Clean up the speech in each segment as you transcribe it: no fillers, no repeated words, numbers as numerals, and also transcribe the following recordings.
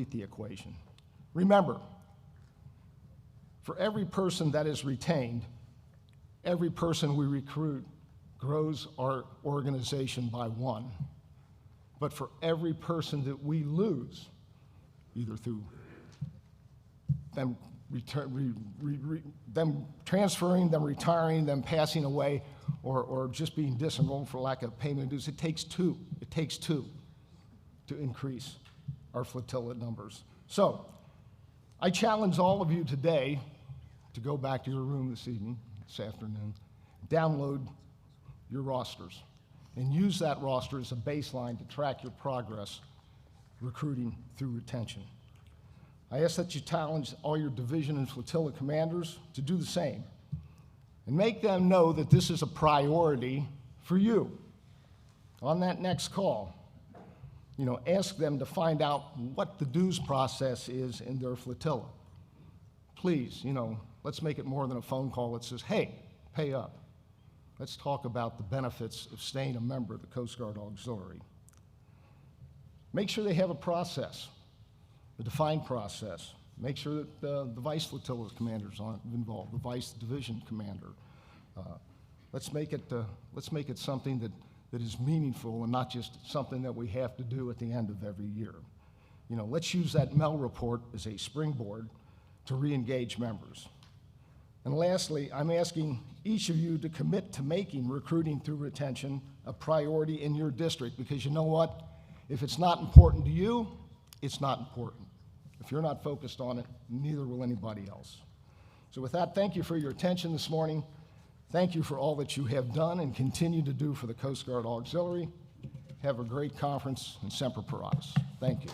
the equation. Remember, for every person that is retained, every person we recruit grows our organization by one. But for every person that we lose, either through them them transferring, them retiring, them passing away, or just being disenrolled for lack of payment of dues, it takes two. It takes two to increase our flotilla numbers. So I challenge all of you today to go back to your room this afternoon, download your rosters, and use that roster as a baseline to track your progress recruiting through retention. I ask that you challenge all your division and flotilla commanders to do the same and make them know that this is a priority for you. On that next call, ask them to find out what the dues process is in their flotilla. Please, let's make it more than a phone call that says, hey, pay up. Let's talk about the benefits of staying a member of the Coast Guard Auxiliary. Make sure they have a process, a defined process. Make sure that the vice flotilla commanders are involved, the vice division commander. Let's make it something that is meaningful and not just something that we have to do at the end of every year. Let's use that MEL report as a springboard to re-engage members. And lastly, I'm asking each of you to commit to making recruiting through retention a priority in your district, because you know what? If it's not important to you, it's not important. If you're not focused on it, neither will anybody else. So with that, thank you for your attention this morning. Thank you for all that you have done and continue to do for the Coast Guard Auxiliary. Have a great conference, and Semper Paratus. Thank you.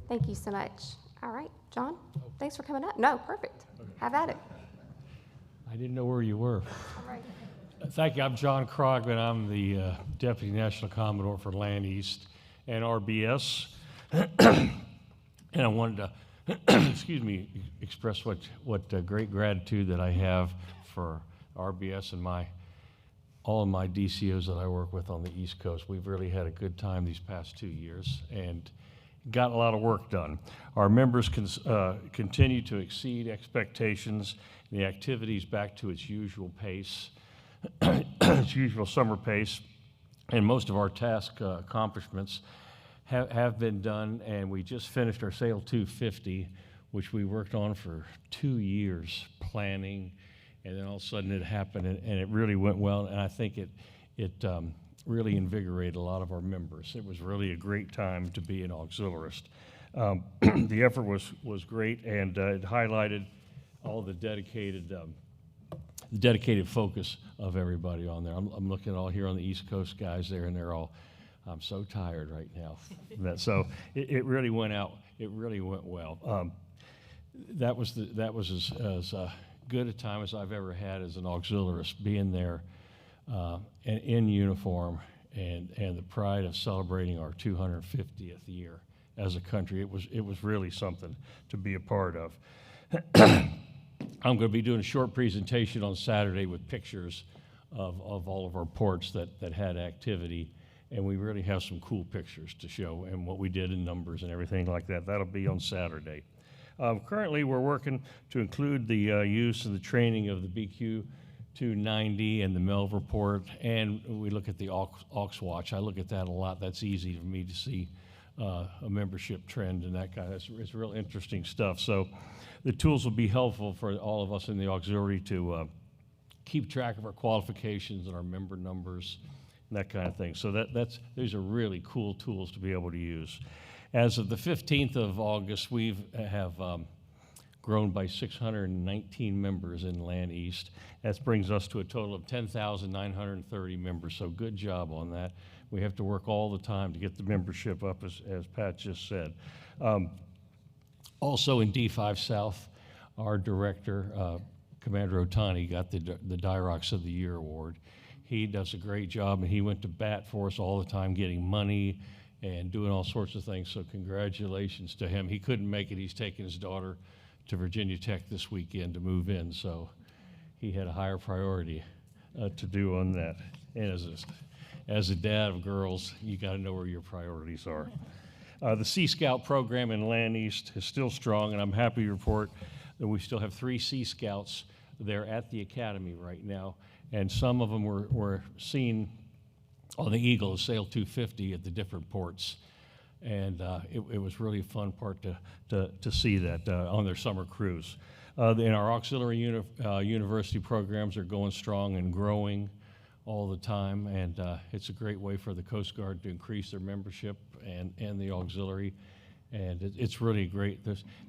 Thank you so much. All right, John, thanks for coming up. No, perfect. Have at it. I didn't know where you were. All right. Thank you. I'm John Krogman. I'm the Deputy National Commodore for Land East and RBS. And I wanted to, express what great gratitude that I have for RBS and all of my DCOs that I work with on the East Coast. We've really had a good time these past 2 years and got a lot of work done. Our members continue to exceed expectations. The activity's back to its usual pace, its usual summer pace, and most of our task accomplishments have been done, and we just finished our Sail 250, which we worked on for 2 years planning, and then all of a sudden it happened, and it really went well, and I think it really invigorated a lot of our members. It was really a great time to be an auxiliarist. The effort was great, and it highlighted all the dedicated focus of everybody on there. I'm looking all here on the East Coast guys there, and they're all, I'm so tired right now. So it really went out. It really went well. That was as good a time as I've ever had as an auxiliarist, being there and in uniform, and the pride of celebrating our 250th year as a country. It was really something to be a part of. I'm going to be doing a short presentation on Saturday with pictures of all of our ports that had activity, and we really have some cool pictures to show and what we did in numbers and everything like that. That'll be on Saturday. Currently, we're working to include the use and the training of the BQ 290 and the MEL report, and we look at the aux watch. I look at that a lot. That's easy for me to see a membership trend and that kind of, it's real interesting stuff. So the tools will be helpful for all of us in the auxiliary to keep track of our qualifications and our member numbers and that kind of thing. So these are really cool tools to be able to use. As of the 15th of August, we have grown by 619 members in Land East. That brings us to a total of 10,930 members, so good job on that. We have to work all the time to get the membership up, as Pat just said. Also in D5 South, our director, Commander Otani, got the DIROCS of the Year award. He does a great job, and he went to bat for us all the time, getting money and doing all sorts of things, so congratulations to him. He couldn't make it. He's taking his daughter to Virginia Tech this weekend to move in, so he had a higher priority to do on that. And as a dad of girls, you got to know where your priorities are. The Sea Scout program in Land East is still strong, and I'm happy to report that we still have 3 Sea Scouts there at the academy right now, and some of them were seen on the Eagle, Sail 250 at the different ports. And it was really a fun part to see that on their summer cruise. And our auxiliary university programs are going strong and growing all the time, and it's a great way for the Coast Guard to increase their membership and the auxiliary, and it's really great.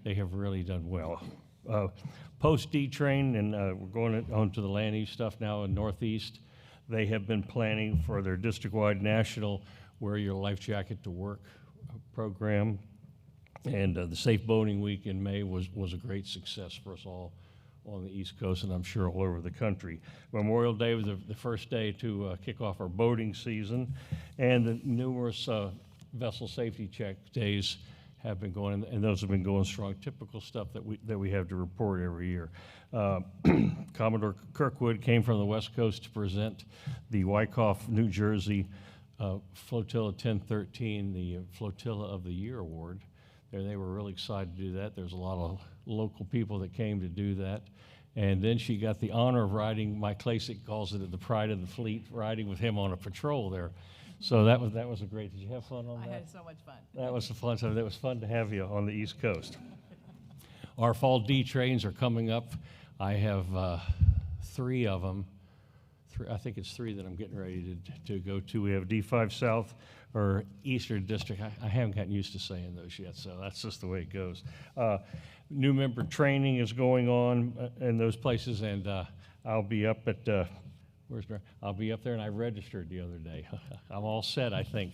They have really done well. Post D-Train, and we're going on to the Land East stuff now in Northeast. They have been planning for their district-wide national Wear Your Life Jacket to Work program, and the Safe Boating Week in May was a great success for us all on the East Coast, and I'm sure all over the country. Memorial Day was the first day to kick off our boating season, and the numerous vessel safety check days have been going, and those have been going strong. Typical stuff that we have to report every year. Commodore Kirkwood came from the West Coast to present the Wyckoff, New Jersey Flotilla 1013, the Flotilla of the Year award. They were really excited to do that. There's a lot of local people that came to do that. And then she got the honor of riding, Mike Klasick calls it the pride of the fleet, riding with him on a patrol there. So that was a great, did you have fun on that? I had so much fun. That was a fun time. That was fun to have you on the East Coast. Our fall D trains are coming up. I have 3 of them. I think it's 3 that I'm getting ready to go to. We have D5 South or Eastern District. I haven't gotten used to saying those yet, so that's just the way it goes. New member training is going on in those places, and I'll be up at I'll be up there, and I registered the other day. I'm all set, I think.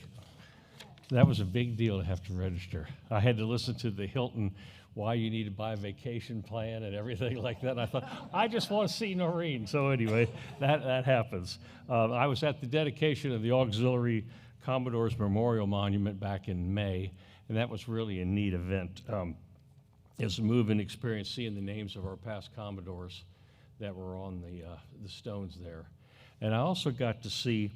That was a big deal to have to register. I had to listen to the Hilton, why you need to buy a vacation plan and everything like that. And I thought, I just want to see Noreen. So anyway, that happens. I was at the dedication of the Auxiliary Commodore's Memorial Monument back in May, and that was really a neat event. It's a moving experience seeing the names of our past Commodores that were on the stones there. And I also got to see,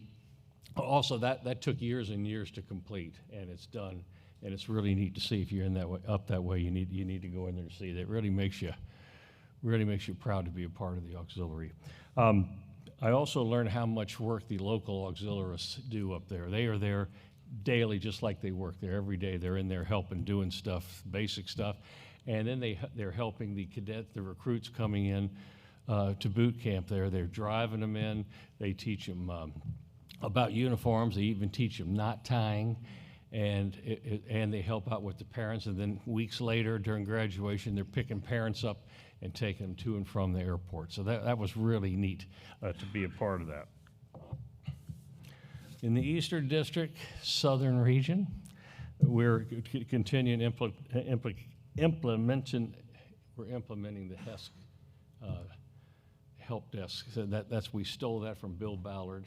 also that took years and years to complete, and it's done. And it's really neat to see. If you're in that way, up that way, you need to go in there and see it. It really makes you proud to be a part of the auxiliary. I also learned how much work the local auxiliaries do up there. They are there daily, just like they work there every day. They're in there helping, doing stuff, basic stuff, and then they're helping the recruits coming in to boot camp there. They're driving them in. They teach them about uniforms. They even teach them knot tying. And they help out with the parents, and then weeks later during graduation, they're picking parents up and taking them to and from the airport. So that was really neat to be a part of that. In the Eastern District, Southern Region, we're continuing implementing the HESC help desk. So we stole that from Bill Ballard.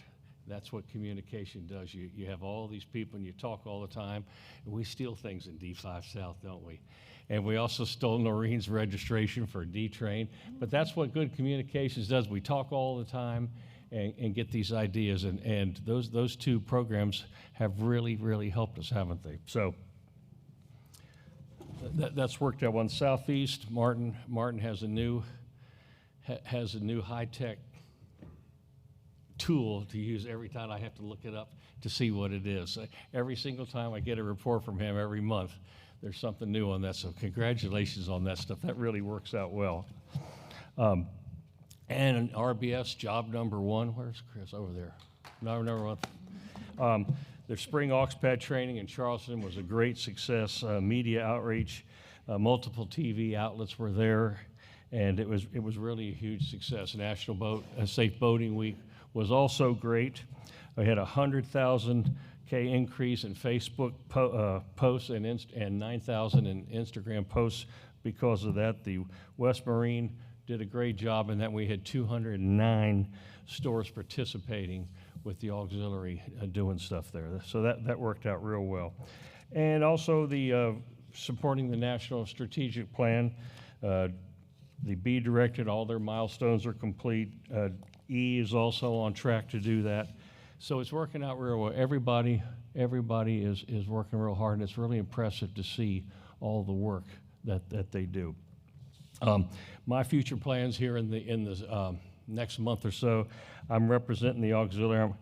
That's what communication does. You have all these people and you talk all the time, and we steal things in D5 South, don't we? And we also stole Noreen's registration for D-Train, but that's what good communications does. We talk all the time and get these ideas, and those 2 programs have really, really helped us, haven't they? So that's worked out. On Southeast, Martin has a new high-tech tool to use every time. I have to look it up to see what it is. Every single time I get a report from him every month, there's something new on that. So congratulations on that stuff. That really works out well. And an RBS job number 1. Where's Chris? Over there. Number 1. Their spring AUXPAD training in Charleston was a great success. Media outreach, multiple TV outlets were there, and it was really a huge success. National Safe Boating Week was also great. We had 100,000 increase in Facebook posts and 9,000 in Instagram posts because of that. The West Marine did a great job, and then we had 209 stores participating with the auxiliary doing stuff there. So that worked out real well. And also the supporting the National Strategic Plan. The B directed, all their milestones are complete. E is also on track to do that. So it's working out real well. Everybody is working real hard, and it's really impressive to see all the work that they do. My future plans here in the next month or so, I'm representing the auxiliary.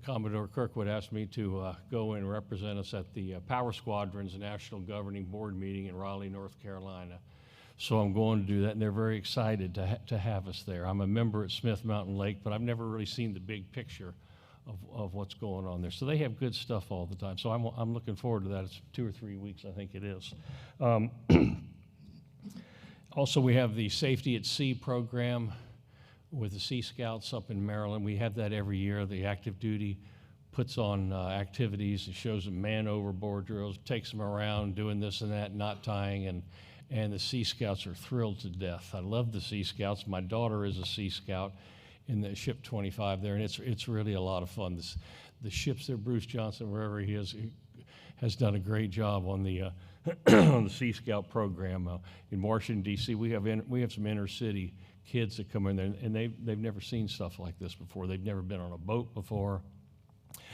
Commodore Kirkwood asked me to go and represent us at the Power Squadron's National Governing Board meeting in Raleigh, North Carolina. So I'm going to do that, and they're very excited to have us there. I'm a member at Smith Mountain Lake, but I've never really seen the big picture of what's going on there. So they have good stuff all the time. So I'm looking forward to that. It's 2 or 3 weeks, I think it is. Also, we have the Safety at Sea program with the Sea Scouts up in Maryland. We have that every year. The active duty puts on activities and shows them man overboard drills, takes them around doing this and that, knot tying, and the Sea Scouts are thrilled to death. I love the Sea Scouts. My daughter is a Sea Scout in the Ship 25 there, and it's really a lot of fun. The ships there, Bruce Johnson, wherever he is, has done a great job on the on the Sea Scout program. In Washington, D.C., we have some inner city kids that come in there, and they've never seen stuff like this before. They've never been on a boat before,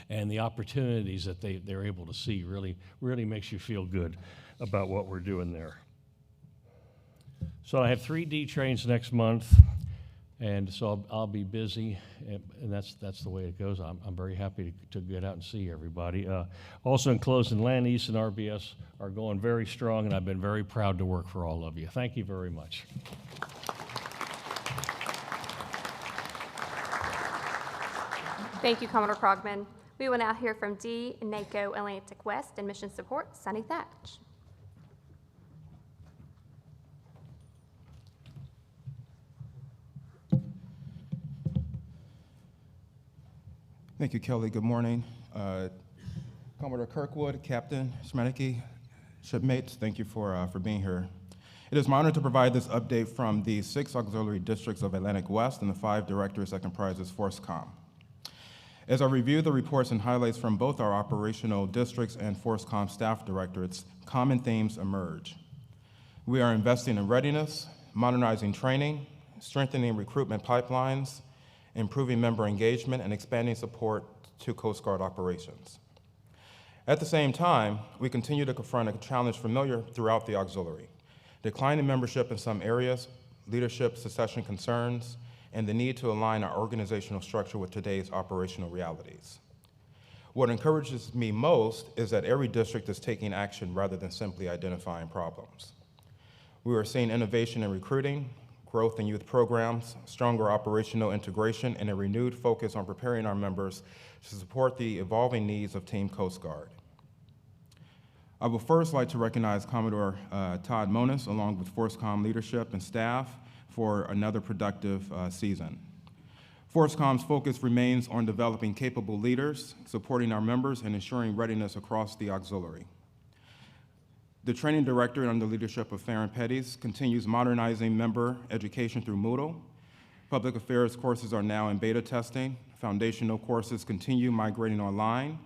and the opportunities that they're able to see really makes you feel good about what we're doing there. So I have 3 D trains next month, and so I'll be busy, and that's the way it goes. I'm very happy to get out and see everybody. Also in closing, Land East and RBS are going very strong, and I've been very proud to work for all of you. Thank you very much. Thank you, Commodore Krogman. We will now hear from D, NACO Atlantic West and Mission Support, Sonny Thatch. Thank you, Kelly. Good morning. Commodore Kirkwood, Captain Schmedeke, shipmates, thank you for being here. It is my honor to provide this update from the 6 auxiliary districts of Atlantic West and the 5 directors that comprises FORCECOM. As I review the reports and highlights from both our operational districts and FORCECOM staff directorates, common themes emerge. We are investing in readiness, modernizing training, strengthening recruitment pipelines, improving member engagement, and expanding support to Coast Guard operations. At the same time, we continue to confront a challenge familiar throughout the auxiliary: declining membership in some areas, leadership succession concerns, and the need to align our organizational structure with today's operational realities. What encourages me most is that every district is taking action rather than simply identifying problems. We are seeing innovation in recruiting, growth in youth programs, stronger operational integration, and a renewed focus on preparing our members to support the evolving needs of Team Coast Guard. I would first like to recognize Commodore Todd Monis, along with FORCECOM leadership and staff, for another productive season. FORCECOM's focus remains on developing capable leaders, supporting our members, and ensuring readiness across the auxiliary. The training director, under the leadership of Farron Petties, continues modernizing member education through Moodle. Public affairs courses are now in beta testing. Foundational courses continue migrating online.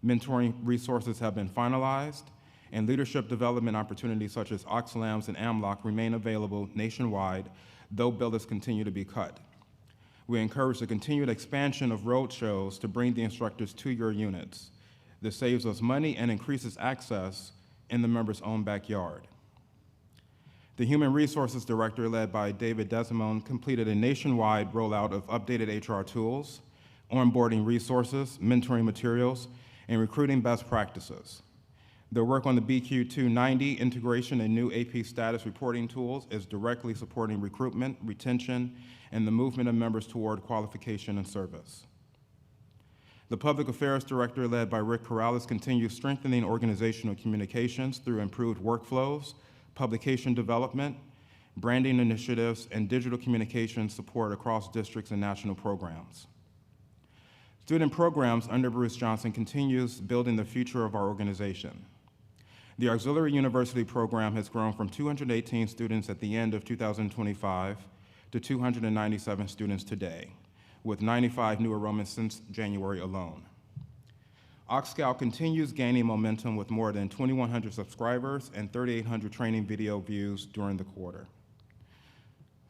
Mentoring resources have been finalized, and leadership development opportunities such as OXLAMS and AMLOC remain available nationwide, though billets continue to be cut. We encourage the continued expansion of road shows to bring the instructors to your units. This saves us money and increases access in the member's own backyard. The Human Resources Director, led by David Desimone, completed a nationwide rollout of updated HR tools, onboarding resources, mentoring materials, and recruiting best practices. The work on the BQ290 integration and new AP status reporting tools is directly supporting recruitment, retention, and the movement of members toward qualification and service. The Public Affairs Director, led by Rick Corrales, continues strengthening organizational communications through improved workflows, publication development, branding initiatives, and digital communication support across districts and national programs. Student programs under Bruce Johnson continues building the future of our organization. The Auxiliary University program has grown from 218 students at the end of 2025 to 297 students today, with 95 new enrollments since January alone. OxScout continues gaining momentum with more than 2,100 subscribers and 3,800 training video views during the quarter.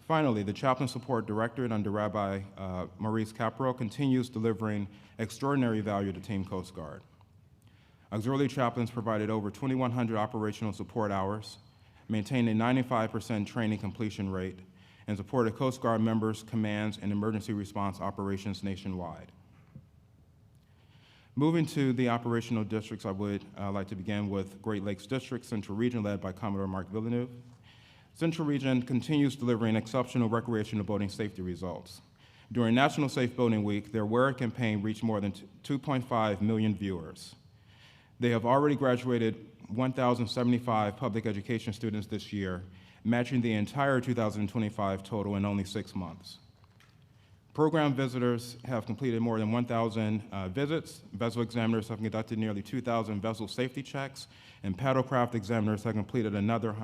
Finally, the Chaplain Support Directorate under Rabbi Maurice Capro continues delivering extraordinary value to Team Coast Guard. Auxiliary chaplains provided over 2,100 operational support hours, maintained a 95% training completion rate, and supported Coast Guard members, commands, and emergency response operations nationwide. Moving to the operational districts, I would like to begin with Great Lakes District, Central Region, led by Commodore Mark Villeneuve. Central Region continues delivering exceptional recreational boating safety results. During National Safe Boating Week, their Wear It campaign reached more than 2.5 million viewers. They have already graduated 1,075 public education students this year, matching the entire 2025 total in only 6 months. Program visitors have completed more than 1,000 visits. Vessel examiners have conducted nearly 2,000 vessel safety checks, and paddlecraft examiners have completed another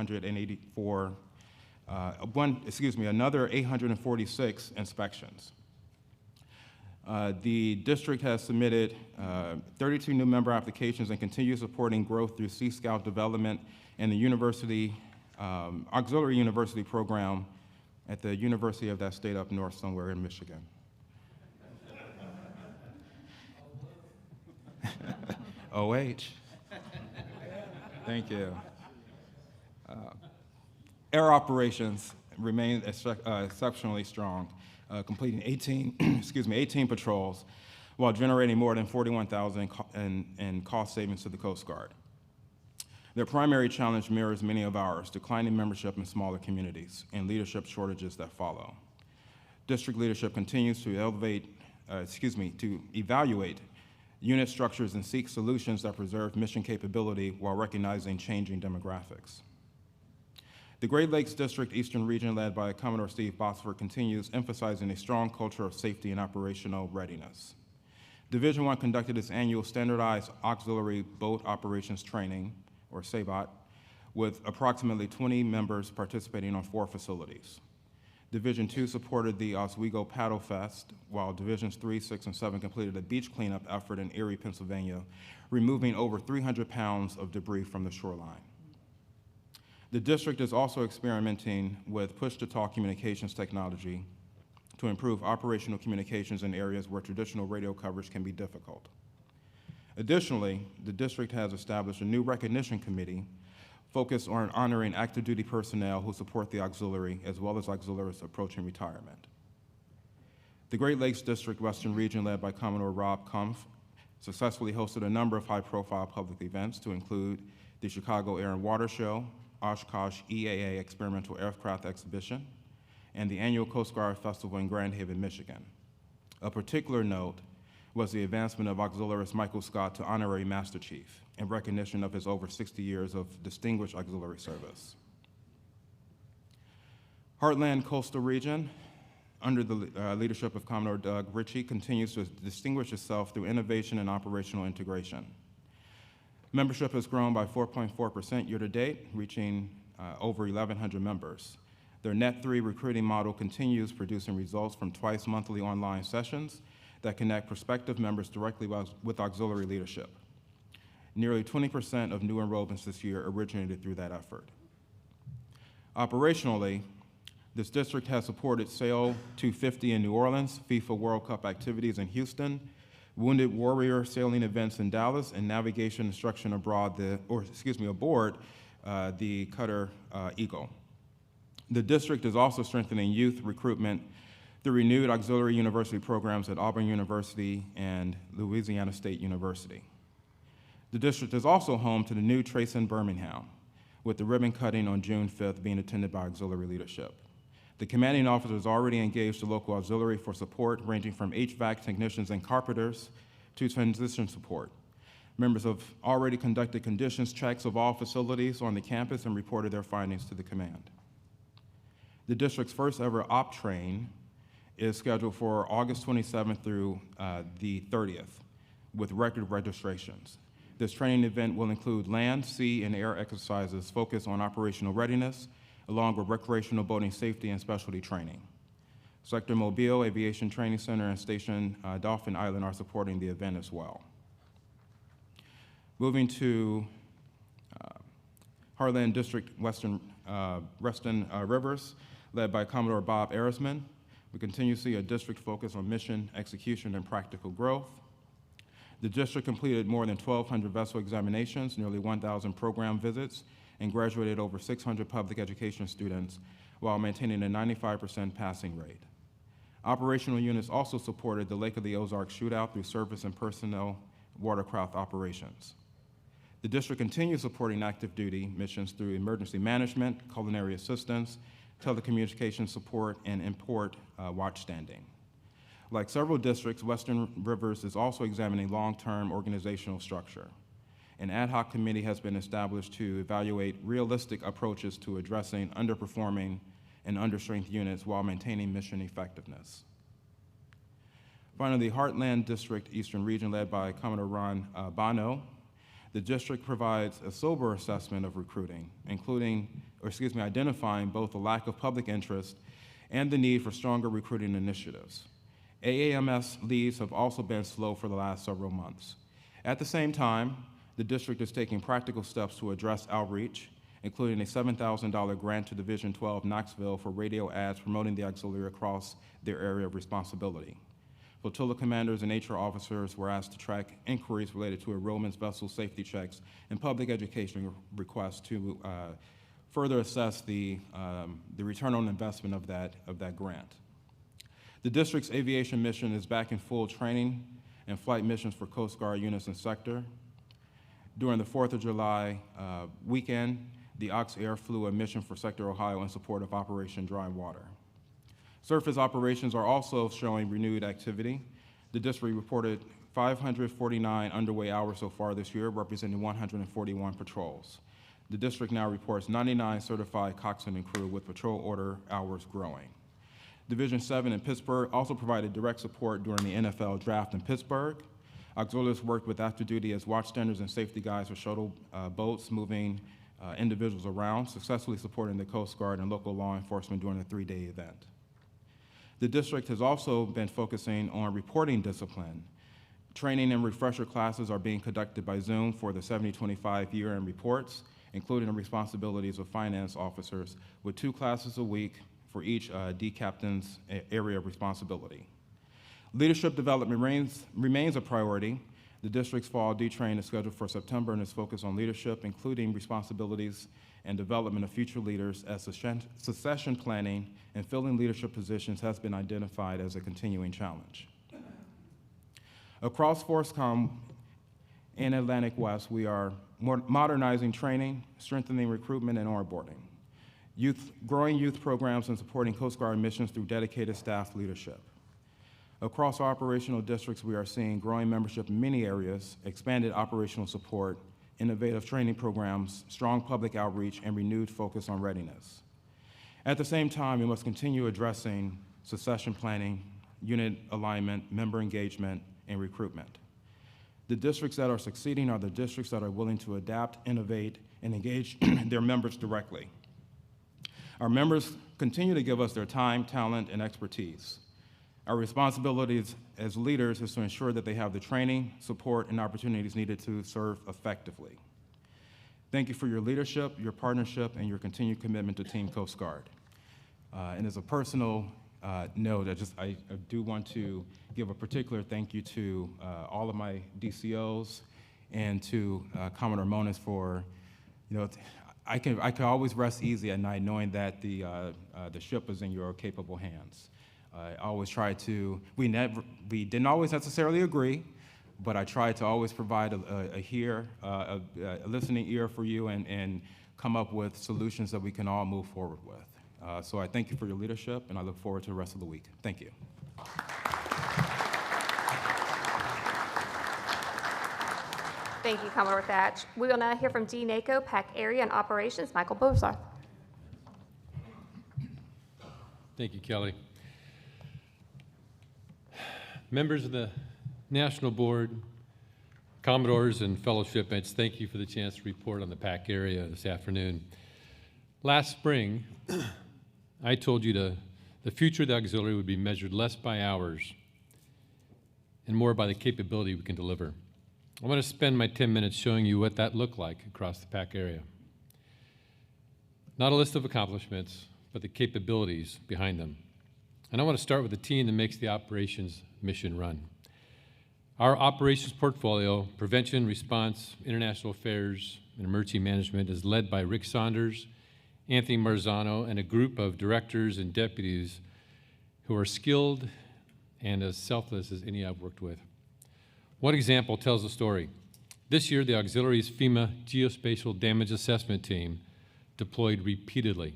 846 inspections. The district has submitted 32 new member applications and continues supporting growth through Sea Scout development and the university, auxiliary university program at the University of that state up north somewhere in Michigan. OH. Thank you. Air operations remain exceptionally strong, completing 18 patrols while generating more than $41,000 in cost savings to the Coast Guard. Their primary challenge mirrors many of ours: declining membership in smaller communities and leadership shortages that follow. District leadership continues to evaluate unit structures and seek solutions that preserve mission capability while recognizing changing demographics. The Great Lakes District Eastern Region, led by Commodore Steve Bosford, continues emphasizing a strong culture of safety and operational readiness. Division I conducted its annual Standardized Auxiliary Boat Operations Training, or SABOT, with approximately 20 members participating on 4 facilities. Division II supported the Oswego Paddle Fest, while Divisions III, VI, and VII completed a beach cleanup effort in Erie, Pennsylvania, removing over 300 pounds of debris from the shoreline. The district is also experimenting with push-to-talk communications technology to improve operational communications in areas where traditional radio coverage can be difficult. Additionally, the district has established a new recognition committee focused on honoring active duty personnel who support the auxiliary, as well as auxiliaries approaching retirement. The Great Lakes District Western Region, led by Commodore Rob Kumpf, successfully hosted a number of high-profile public events to include the Chicago Air and Water Show, Oshkosh EAA Experimental Aircraft Exhibition, and the annual Coast Guard Festival in Grand Haven, Michigan. A particular note was the advancement of Auxiliarist Michael Scott to Honorary Master Chief in recognition of his over 60 years of distinguished auxiliary service. Heartland Coastal Region, under the leadership of Commodore Doug Ritchie, continues to distinguish itself through innovation and operational integration. Membership has grown by 4.4% year-to-date, reaching over 1,100 members. Their Net 3 recruiting model continues producing results from twice-monthly online sessions that connect prospective members directly with auxiliary leadership. Nearly 20% of new enrollments this year originated through that effort. Operationally, this district has supported Sail 250 in New Orleans, FIFA World Cup activities in Houston, Wounded Warrior sailing events in Dallas, and navigation instruction aboard the cutter Eagle. The district is also strengthening youth recruitment through renewed auxiliary university programs at Auburn University and Louisiana State University. The district is also home to the new Trace in Birmingham, with the ribbon cutting on June 5th being attended by auxiliary leadership. The commanding officer has already engaged the local auxiliary for support, ranging from HVAC technicians and carpenters to transition support. Members have already conducted conditions checks of all facilities on the campus and reported their findings to the command. The district's first ever op train is scheduled for August 27th through the 30th, with record registrations. This training event will include land, sea, and air exercises focused on operational readiness, along with recreational boating safety and specialty training. Sector Mobile Aviation Training Center and Station Dolphin Island are supporting the event as well. Moving to Heartland District Western Rivers, led by Commodore Bob Arisman. We continue to see a district focus on mission, execution, and practical growth. The district completed more than 1,200 vessel examinations, nearly 1,000 program visits, and graduated over 600 public education students while maintaining a 95% passing rate. Operational units also supported the Lake of the Ozarks shootout through service and personnel watercraft operations. The district continues supporting active duty missions through emergency management, culinary assistance, telecommunications support, and import watchstanding. Like several districts, Western Rivers is also examining long-term organizational structure. An ad hoc committee has been established to evaluate realistic approaches to addressing underperforming and understrength units while maintaining mission effectiveness. Finally, Heartland District Eastern Region, led by Commodore Ron Bono. The district provides a sober assessment of recruiting, identifying both the lack of public interest and the need for stronger recruiting initiatives. AAMS leads have also been slow for the last several months. At the same time, the district is taking practical steps to address outreach, including a $7,000 grant to Division 12 Knoxville for radio ads promoting the auxiliary across their area of responsibility. Flotilla commanders and HR officers were asked to track inquiries related to enrollments, vessel safety checks, and public education requests to further assess the return on investment of that grant. The district's aviation mission is back in full training and flight missions for Coast Guard units and sector. During the 4th of July weekend, the Ox Air flew a mission for Sector Ohio in support of Operation Dry Water. Surface operations are also showing renewed activity. The district reported 549 underway hours so far this year, representing 141 patrols. The district now reports 99 certified coxswain and crew, with patrol order hours growing. Division 7 in Pittsburgh also provided direct support during the NFL draft in Pittsburgh. Auxiliaries worked with active duty as watchstanders and safety guides for shuttle boats moving individuals around, successfully supporting the Coast Guard and local law enforcement during a 3-day event. The district has also been focusing on reporting discipline. Training and refresher classes are being conducted by Zoom for the 70-25 year-end reports, including the responsibilities of finance officers, with 2 classes a week for each D captain's area of responsibility. Leadership development remains a priority. The district's fall D train is scheduled for September and is focused on leadership, including responsibilities and development of future leaders, as succession planning and filling leadership positions has been identified as a continuing challenge. Across FORSCOM and Atlantic West, we are modernizing training, strengthening recruitment, and onboarding, growing youth programs, and supporting Coast Guard missions through dedicated staff leadership. Across our operational districts, we are seeing growing membership in many areas, expanded operational support, innovative training programs, strong public outreach, and renewed focus on readiness. At the same time, we must continue addressing succession planning, unit alignment, member engagement, and recruitment. The districts that are succeeding are the districts that are willing to adapt, innovate, and engage their members directly. Our members continue to give us their time, talent, and expertise. Our responsibility as leaders is to ensure that they have the training, support, and opportunities needed to serve effectively. Thank you for your leadership, your partnership, and your continued commitment to Team Coast Guard. And as a personal note, I do want to give a particular thank you to all of my DCOs and to Commodore Monis for, I can always rest easy at night knowing that the ship is in your capable hands. I always try to, we didn't always necessarily agree, but I tried to always provide a listening ear for you and come up with solutions that we can all move forward with. So I thank you for your leadership, and I look forward to the rest of the week. Thank you. Thank you, Commodore Thatch. We will now hear from D. NACO, PAC Area and Operations, Michael Bozarth. Thank you, Kelly. Members of the National Board, Commodores, and fellow shipmates, thank you for the chance to report on the PAC area this afternoon. Last spring, I told you the future of the auxiliary would be measured less by hours and more by the capability we can deliver. I want to spend my 10 minutes showing you what that looked like across the PAC area. Not a list of accomplishments, but the capabilities behind them. And I want to start with the team that makes the operations mission run. Our operations portfolio, prevention, response, international affairs, and emergency management is led by Rick Saunders, Anthony Marzano, and a group of directors and deputies who are skilled and as selfless as any I've worked with. One example tells the story. This year, the Auxiliary's FEMA Geospatial Damage Assessment Team deployed repeatedly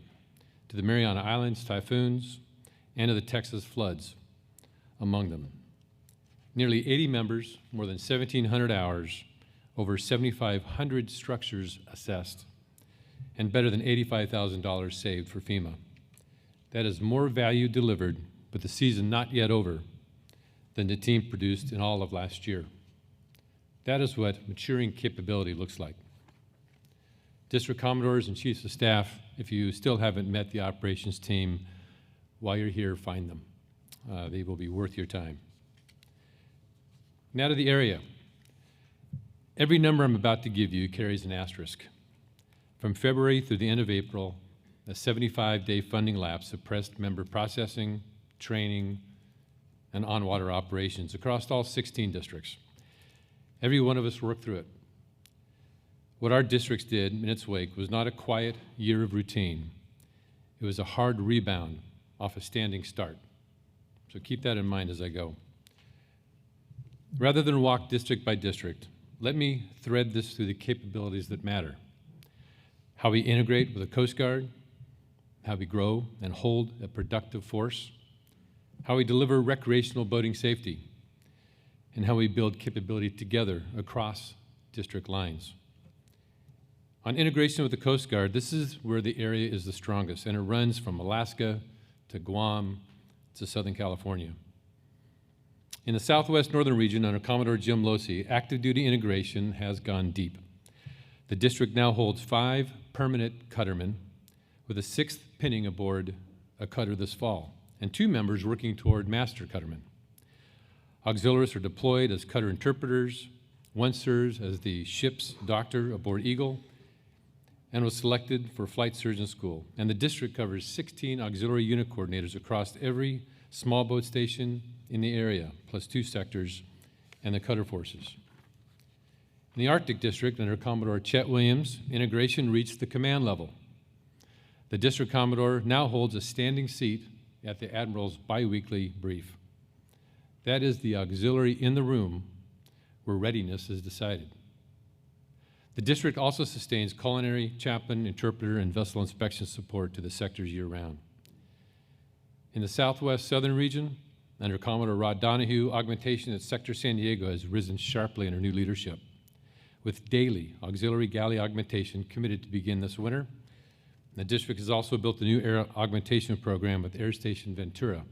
to the Mariana Islands typhoons and to the Texas floods, among them. Nearly 80 members, more than 1,700 hours, over 7,500 structures assessed, and better than $85,000 saved for FEMA. That is more value delivered, but the season not yet over, than the team produced in all of last year. That is what maturing capability looks like. District Commodores and Chiefs of Staff, if you still haven't met the operations team, while you're here, find them. They will be worth your time. Now to the area. Every number I'm about to give you carries an asterisk. From February through the end of April, a 75-day funding lapse suppressed member processing, training, and on-water operations across all 16 districts. Every one of us worked through it. What our districts did in its wake was not a quiet year of routine. It was a hard rebound off a standing start. So keep that in mind as I go. Rather than walk district by district, let me thread this through the capabilities that matter. How we integrate with the Coast Guard, how we grow and hold a productive force, how we deliver recreational boating safety, and how we build capability together across district lines. On integration with the Coast Guard, this is where the area is the strongest, and it runs from Alaska to Guam to Southern California. In the Southwest Northern region under Commodore Jim Losey, active duty integration has gone deep. The district now holds 5 permanent cuttermen, with a 6th pinning aboard a cutter this fall, and 2 members working toward master cuttermen. Auxiliaries are deployed as cutter interpreters. One serves as the ship's doctor aboard Eagle and was selected for flight surgeon school. And the district covers 16 auxiliary unit coordinators across every small boat station in the area, plus 2 sectors and the cutter forces. In the Arctic District, under Commodore Chet Williams, integration reached the command level. The District Commodore now holds a standing seat at the Admiral's biweekly brief. That is the auxiliary in the room where readiness is decided. The district also sustains culinary, chaplain, interpreter, and vessel inspection support to the sectors year-round. In the Southwest Southern region, under Commodore Rod Donahue, augmentation at Sector San Diego has risen sharply under new leadership, with daily auxiliary galley augmentation committed to begin this winter. The district has also built a new air augmentation program with Air Station Ventura,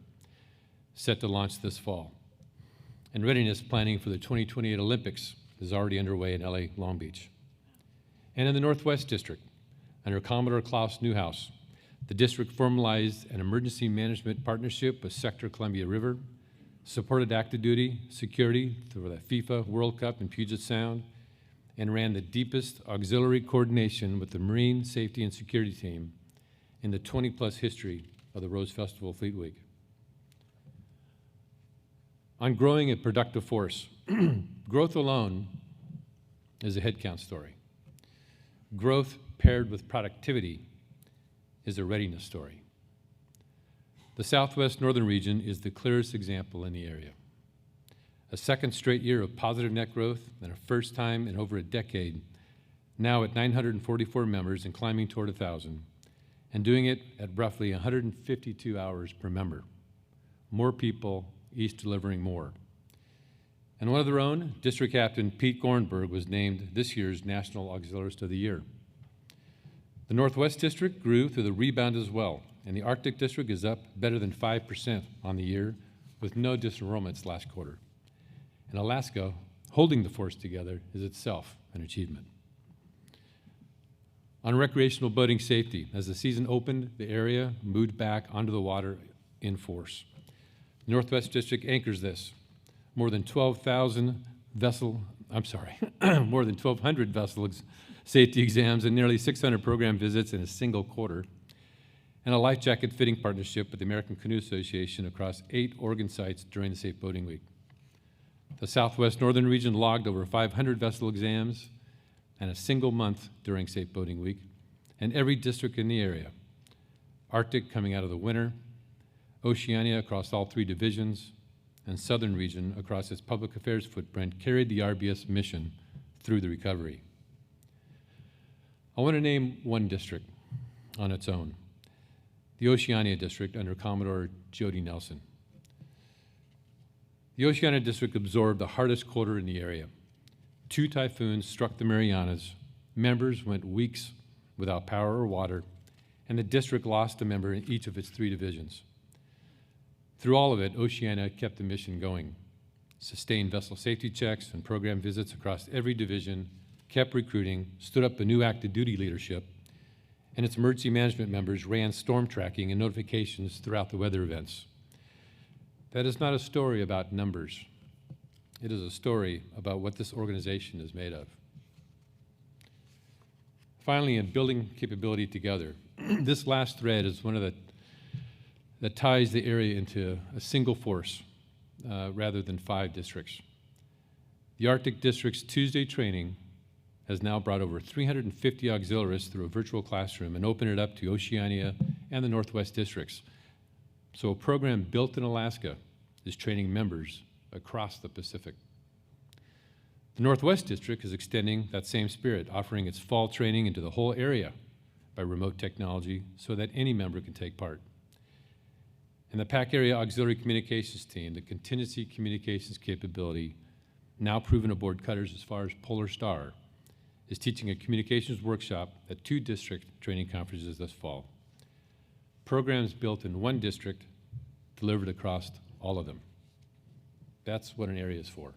set to launch this fall. And readiness planning for the 2028 Olympics is already underway in LA Long Beach. And in the Northwest District, under Commodore Klaus Newhouse, the district formalized an emergency management partnership with Sector Columbia River, supported active duty security through the FIFA World Cup in Puget Sound, and ran the deepest auxiliary coordination with the Marine Safety and Security Team in the 20-plus history of the Rose Festival Fleet Week. On growing a productive force, growth alone is a headcount story. Growth paired with productivity is a readiness story. The Southwest Northern region is the clearest example in the area. A second straight year of positive net growth and a first time in over a decade, now at 944 members and climbing toward 1,000, and doing it at roughly 152 hours per member. More people, each delivering more. And one of their own, District Captain Pete Gornberg, was named this year's National Auxiliarist of the Year. The Northwest District grew through the rebound as well, and the Arctic District is up better than 5% on the year, with no disenrollments last quarter. And Alaska, holding the force together, is itself an achievement. On recreational boating safety, as the season opened, the area moved back onto the water in force. The Northwest District anchors this. More than 12,000 vessel more than 1,200 vessel safety exams and nearly 600 program visits in a single quarter, and a life jacket fitting partnership with the American Canoe Association across 8 Oregon sites during the Safe Boating Week. The Southwest Northern region logged over 500 vessel exams and a single month during Safe Boating Week, and every district in the area, Arctic coming out of the winter, Oceania across all 3 divisions, and Southern region across its public affairs footprint carried the RBS mission through the recovery. I want to name one district on its own, the Oceania District under Commodore Jody Nelson. The Oceania District absorbed the hardest quarter in the area. 2 typhoons struck the Marianas, members went weeks without power or water, and the district lost a member in each of its 3 divisions. Through all of it, Oceania kept the mission going, sustained vessel safety checks and program visits across every division, kept recruiting, stood up a new active duty leadership, and its emergency management members ran storm tracking and notifications throughout the weather events. That is not a story about numbers. It is a story about what this organization is made of. Finally, in building capability together, this last thread is one of that ties the area into a single force rather than 5 districts. The Arctic District's Tuesday training has now brought over 350 auxiliaries through a virtual classroom and opened it up to Oceania and the Northwest districts. So a program built in Alaska is training members across the Pacific. The Northwest District is extending that same spirit, offering its fall training into the whole area by remote technology so that any member can take part. And the PAC Area Auxiliary Communications Team, the contingency communications capability, now proven aboard cutters as far as Polar Star, is teaching a communications workshop at 2 district training conferences this fall. Programs built in 1 district, delivered across all of them. That's what an area is for.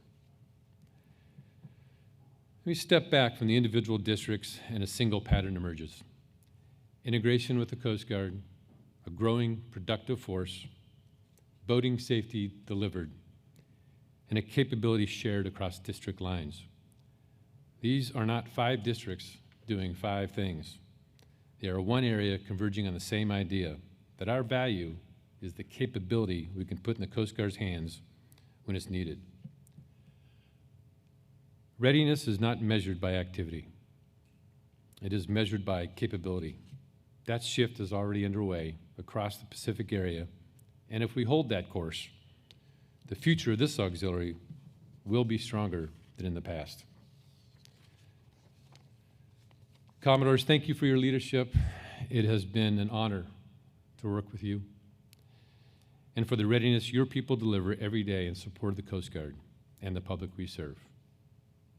Let me step back from the individual districts and a single pattern emerges. Integration with the Coast Guard, a growing productive force, boating safety delivered, and a capability shared across district lines. These are not 5 districts doing 5 things. They are one area converging on the same idea, that our value is the capability we can put in the Coast Guard's hands when it's needed. Readiness is not measured by activity. It is measured by capability. That shift is already underway across the Pacific area, and if we hold that course, the future of this auxiliary will be stronger than in the past. Commodores, thank you for your leadership. It has been an honor to work with you and for the readiness your people deliver every day in support of the Coast Guard and the public we serve.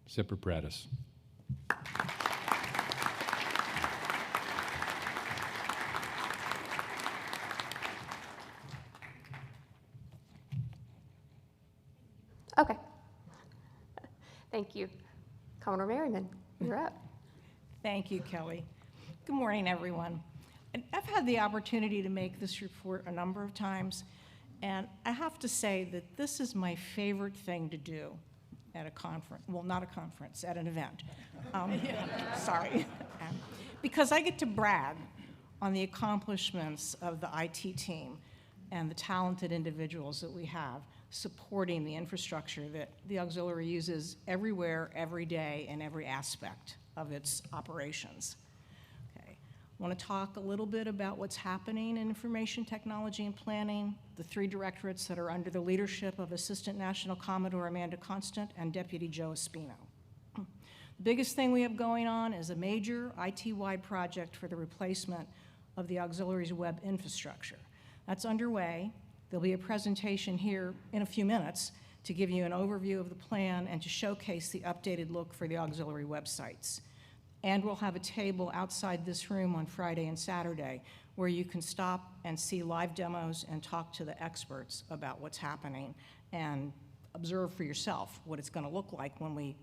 Semper Paratus. Okay. Thank you. Commodore Merriman, you're up. Thank you, Kelly. Good morning, everyone. And I've had the opportunity to make this report a number of times, and I have to say that this is my favorite thing to do at a conference. Well, not a conference, at an event. Sorry. Because I get to brag on the accomplishments of the IT team and the talented individuals that we have supporting the infrastructure that the auxiliary uses everywhere, every day, in every aspect of its operations. Okay. I want to talk a little bit about what's happening in information technology and planning, the 3 directorates that are under the leadership of Assistant National Commodore Amanda Constant and Deputy Joe Espino. The biggest thing we have going on is a major IT-wide project for the replacement of the auxiliary's web infrastructure. That's underway. There'll be a presentation here in a few minutes to give you an overview of the plan and to showcase the updated look for the auxiliary websites. And we'll have a table outside this room on Friday and Saturday where you can stop and see live demos and talk to the experts about what's happening and observe for yourself what it's going to look like when we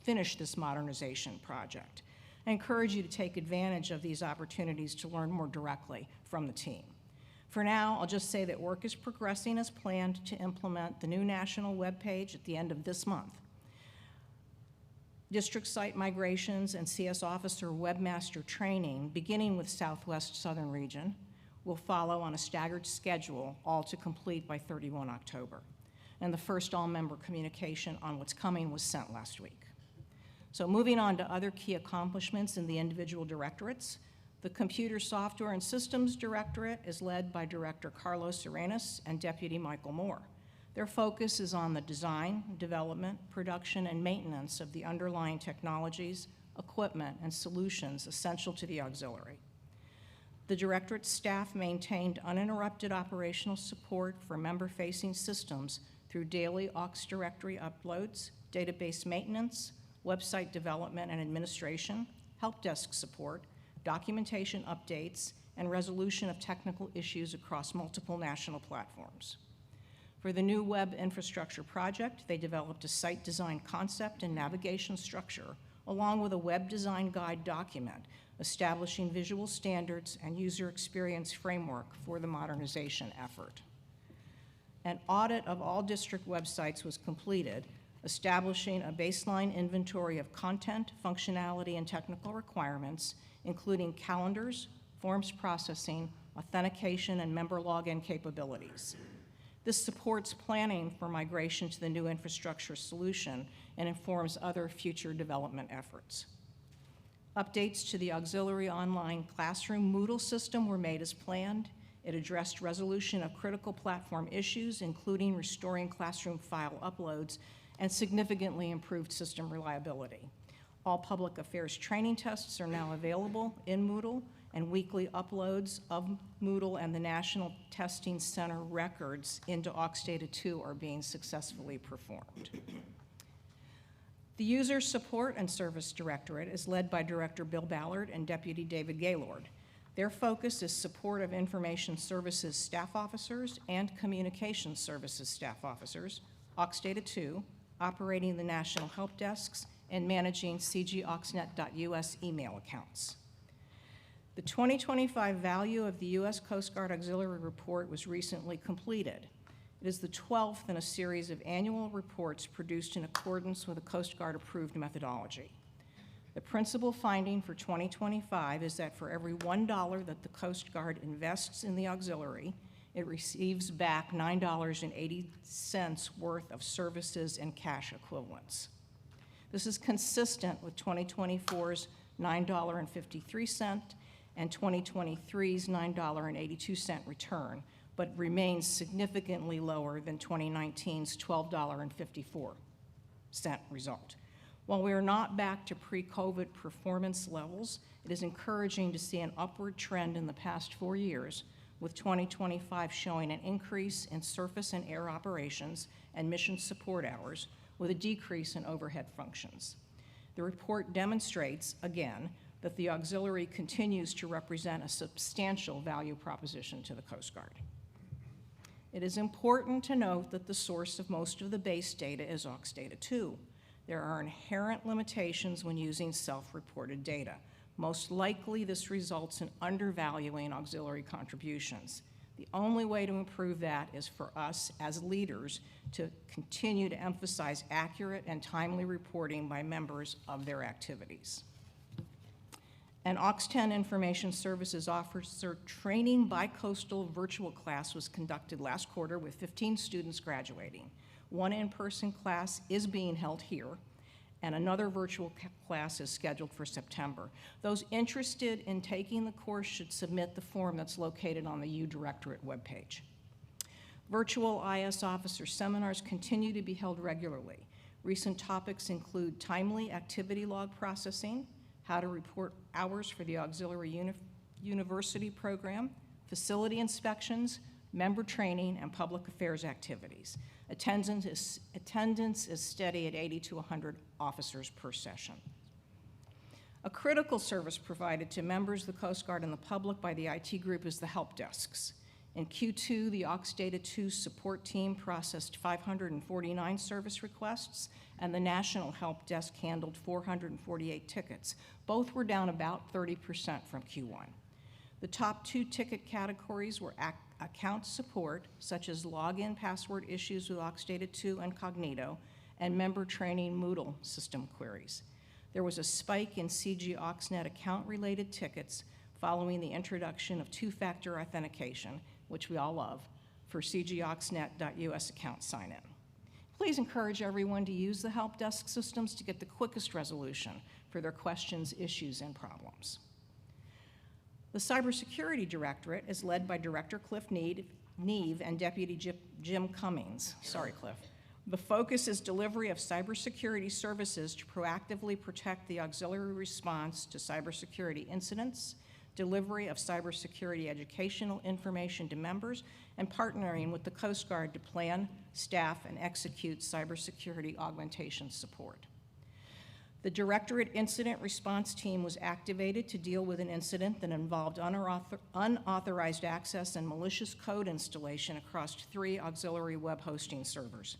finish this modernization project. I encourage you to take advantage of these opportunities to learn more directly from the team. For now, I'll just say that work is progressing as planned to implement the new national webpage at the end of this month. District site migrations and CS officer webmaster training, beginning with Southwest Southern Region, will follow on a staggered schedule, all to complete by 31 October. And the first all-member communication on what's coming was sent last week. So moving on to other key accomplishments in the individual directorates, the Computer Software and Systems Directorate is led by Director Carlos Arenas and Deputy Michael Moore. Their focus is on the design, development, production, and maintenance of the underlying technologies, equipment, and solutions essential to the auxiliary. The Directorate staff maintained uninterrupted operational support for member-facing systems through daily aux directory uploads, database maintenance, website development and administration, help desk support, documentation updates, and resolution of technical issues across multiple national platforms. For the new web infrastructure project, they developed a site design concept and navigation structure, along with a web design guide document establishing visual standards and user experience framework for the modernization effort. An audit of all district websites was completed, establishing a baseline inventory of content, functionality, and technical requirements, including calendars, forms processing, authentication, and member login capabilities. This supports planning for migration to the new infrastructure solution and informs other future development efforts. Updates to the auxiliary online classroom Moodle system were made as planned. It addressed resolution of critical platform issues, including restoring classroom file uploads, and significantly improved system reliability. All public affairs training tests are now available in Moodle, and weekly uploads of Moodle and the National Testing Center records into AUX 2 are being successfully performed. The User Support and Service Directorate is led by Director Bill Ballard and Deputy David Gaylord. Their focus is support of information services staff officers and communication services staff officers, AUX 2, operating the national help desks, and managing cgauxnet.us email accounts. The 2025 value of the U.S. Coast Guard Auxiliary Report was recently completed. It is the 12th in a series of annual reports produced in accordance with a Coast Guard-approved methodology. The principal finding for 2025 is that for every $1 that the Coast Guard invests in the auxiliary, it receives back $9.80 worth of services and cash equivalents. This is consistent with 2024's $9.53 and 2023's $9.82 return, but remains significantly lower than 2019's $12.54 result. While we are not back to pre-COVID performance levels, it is encouraging to see an upward trend in the past 4 years, with 2025 showing an increase in surface and air operations and mission support hours, with a decrease in overhead functions. The report demonstrates, again, that the auxiliary continues to represent a substantial value proposition to the Coast Guard. It is important to note that the source of most of the base data is AUX 2. There are inherent limitations when using self-reported data. Most likely, this results in undervaluing auxiliary contributions. The only way to improve that is for us as leaders to continue to emphasize accurate and timely reporting by members of their activities. An AUX 10 Information Services Officer Training Bi-Coastal virtual class was conducted last quarter with 15 students graduating. One in-person class is being held here, and another virtual class is scheduled for September. Those interested in taking the course should submit the form that's located on the U Directorate webpage. Virtual IS officer seminars continue to be held regularly. Recent topics include timely activity log processing, how to report hours for the auxiliary university program, facility inspections, member training, and public affairs activities. Attendance is steady at 80 to 100 officers per session. A critical service provided to members of the Coast Guard and the public by the IT group is the help desks. In Q2, the AUX 2 support team processed 549 service requests, and the National Help Desk handled 448 tickets. Both were down about 30% from Q1. The top 2 ticket categories were account support, such as login password issues with AUX 2 and Cognito, and member training Moodle system queries. There was a spike in CG AuxNet account-related tickets following the introduction of two-factor authentication, which we all love, for cgauxnet.us account sign-in. Please encourage everyone to use the help desk systems to get the quickest resolution for their questions, issues, and problems. The Cybersecurity Directorate is led by Director Cliff Neve and Deputy Jim Cummings. Sorry, Cliff. The focus is delivery of cybersecurity services to proactively protect the auxiliary response to cybersecurity incidents, delivery of cybersecurity educational information to members, and partnering with the Coast Guard to plan, staff, and execute cybersecurity augmentation support. The Directorate Incident Response Team was activated to deal with an incident that involved unauthorized access and malicious code installation across 3 auxiliary web hosting servers.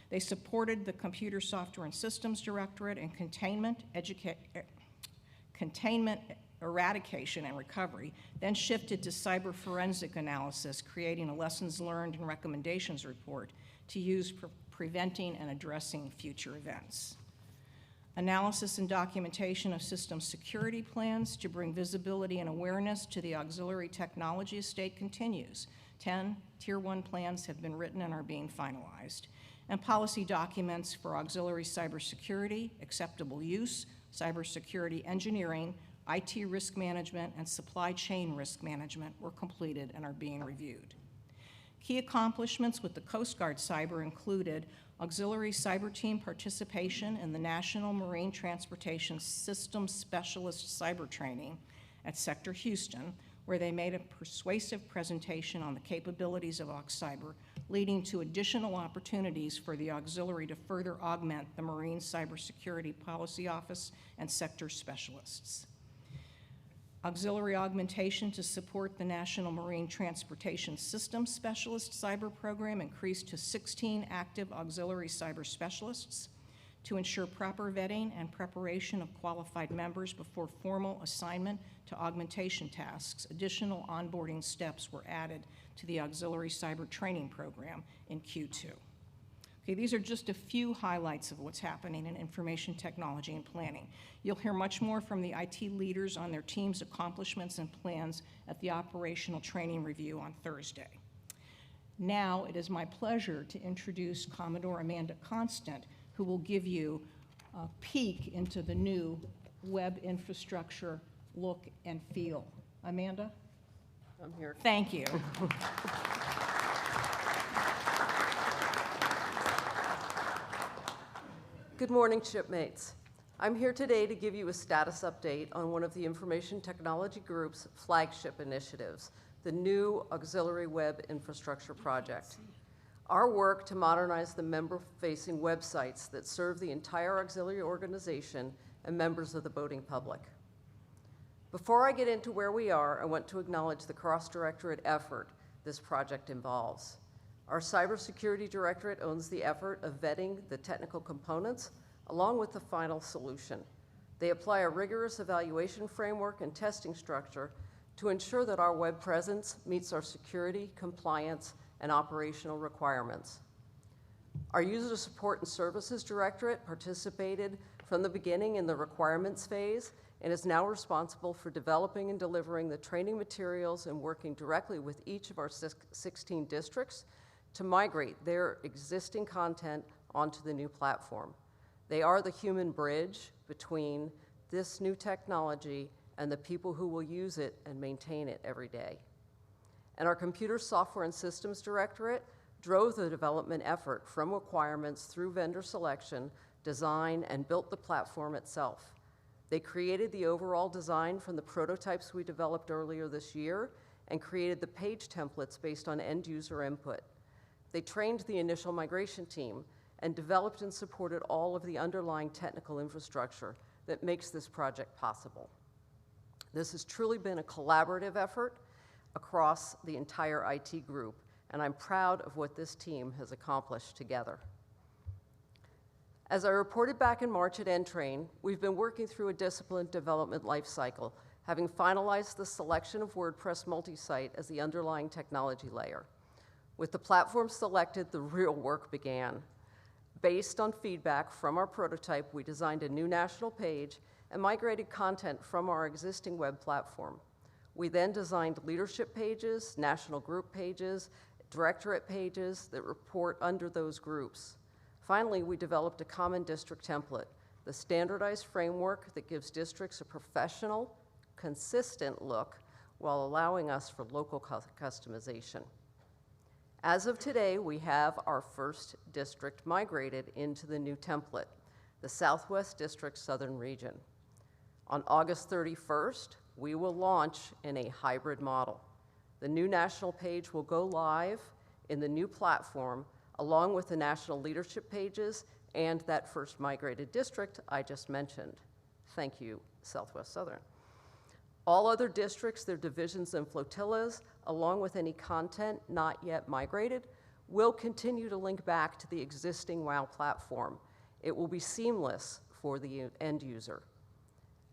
They supported the Computer Software and Systems Directorate in containment, eradication, and recovery, then shifted to cyber forensic analysis, creating a lessons learned and recommendations report to use for preventing and addressing future events. Analysis and documentation of system security plans to bring visibility and awareness to the auxiliary technology estate continues. 10 Tier 1 plans have been written and are being finalized. And policy documents for auxiliary cybersecurity, acceptable use, cybersecurity engineering, IT risk management, and supply chain risk management were completed and are being reviewed. Key accomplishments with the Coast Guard Cyber included auxiliary cyber team participation in the National Marine Transportation Systems Specialist Cyber Training at Sector Houston, where they made a persuasive presentation on the capabilities of AuxCyber, leading to additional opportunities for the auxiliary to further augment the Marine Cybersecurity Policy Office and sector specialists. Auxiliary augmentation to support the National Marine Transportation Systems Specialist Cyber Program increased to 16 active auxiliary cyber specialists. To ensure proper vetting and preparation of qualified members before formal assignment to augmentation tasks, additional onboarding steps were added to the Auxiliary Cyber Training Program in Q2. Okay, these are just a few highlights of what's happening in information technology and planning. You'll hear much more from the IT leaders on their team's accomplishments and plans at the operational training review on Thursday. Now it is my pleasure to introduce Commodore Amanda Constant, who will give you a peek into the new web infrastructure look and feel. Amanda? I'm here. Thank you. Good morning, shipmates. I'm here today to give you a status update on one of the Information Technology Group's flagship initiatives, the new Auxiliary Web Infrastructure Project. Our work to modernize the member-facing websites that serve the entire auxiliary organization and members of the boating public. Before I get into where we are, I want to acknowledge the cross-directorate effort this project involves. Our Cybersecurity Directorate owns the effort of vetting the technical components along with the final solution. They apply a rigorous evaluation framework and testing structure to ensure that our web presence meets our security, compliance, and operational requirements. Our User Support and Services Directorate participated from the beginning in the requirements phase and is now responsible for developing and delivering the training materials and working directly with each of our 16 districts to migrate their existing content onto the new platform. They are the human bridge between this new technology and the people who will use it and maintain it every day. And our Computer Software and Systems Directorate drove the development effort from requirements through vendor selection, design, and built the platform itself. They created the overall design from the prototypes we developed earlier this year and created the page templates based on end user input. They trained the initial migration team and developed and supported all of the underlying technical infrastructure that makes this project possible. This has truly been a collaborative effort across the entire IT group, and I'm proud of what this team has accomplished together. As I reported back in March at N-Train, we've been working through a disciplined development lifecycle, having finalized the selection of WordPress multi-site as the underlying technology layer. With the platform selected, the real work began. Based on feedback from our prototype, we designed a new national page and migrated content from our existing web platform. We then designed leadership pages, national group pages, directorate pages that report under those groups. Finally, we developed a common district template, the standardized framework that gives districts a professional, consistent look while allowing us for local customization. As of today, we have our first district migrated into the new template, the Southwest District Southern Region. On August 31st, we will launch in a hybrid model. The new national page will go live in the new platform along with the national leadership pages and that first migrated district I just mentioned. Thank you, Southwest Southern. All other districts, their divisions and flotillas, along with any content not yet migrated, will continue to link back to the existing WOW platform. It will be seamless for the end user.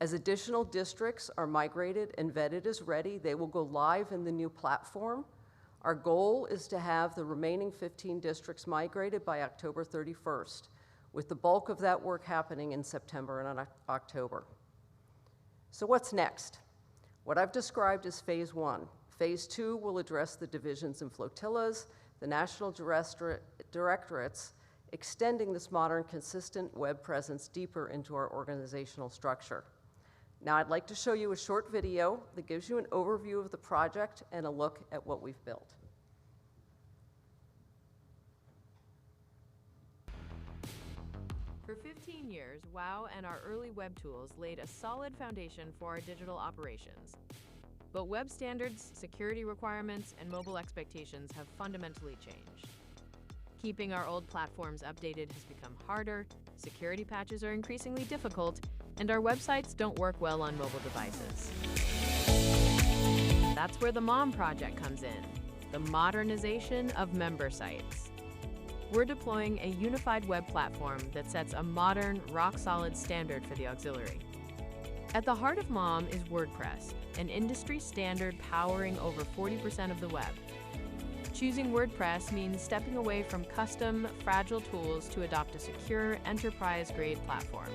As additional districts are migrated and vetted as ready, they will go live in the new platform. Our goal is to have the remaining 15 districts migrated by October 31st, with the bulk of that work happening in September and October. So what's next? What I've described is phase 1. Phase 2 will address the divisions and flotillas, the national directorates, extending this modern, consistent web presence deeper into our organizational structure. Now I'd like to show you a short video that gives you an overview of the project and a look at what we've built. For 15 years, WOW and our early web tools laid a solid foundation for our digital operations. But web standards, security requirements, and mobile expectations have fundamentally changed. Keeping our old platforms updated has become harder, security patches are increasingly difficult, and our websites don't work well on mobile devices. That's where the MOM project comes in, the modernization of member sites. We're deploying a unified web platform that sets a modern, rock-solid standard for the auxiliary. At the heart of MOM is WordPress, an industry standard powering over 40% of the web. Choosing WordPress means stepping away from custom, fragile tools to adopt a secure, enterprise-grade platform.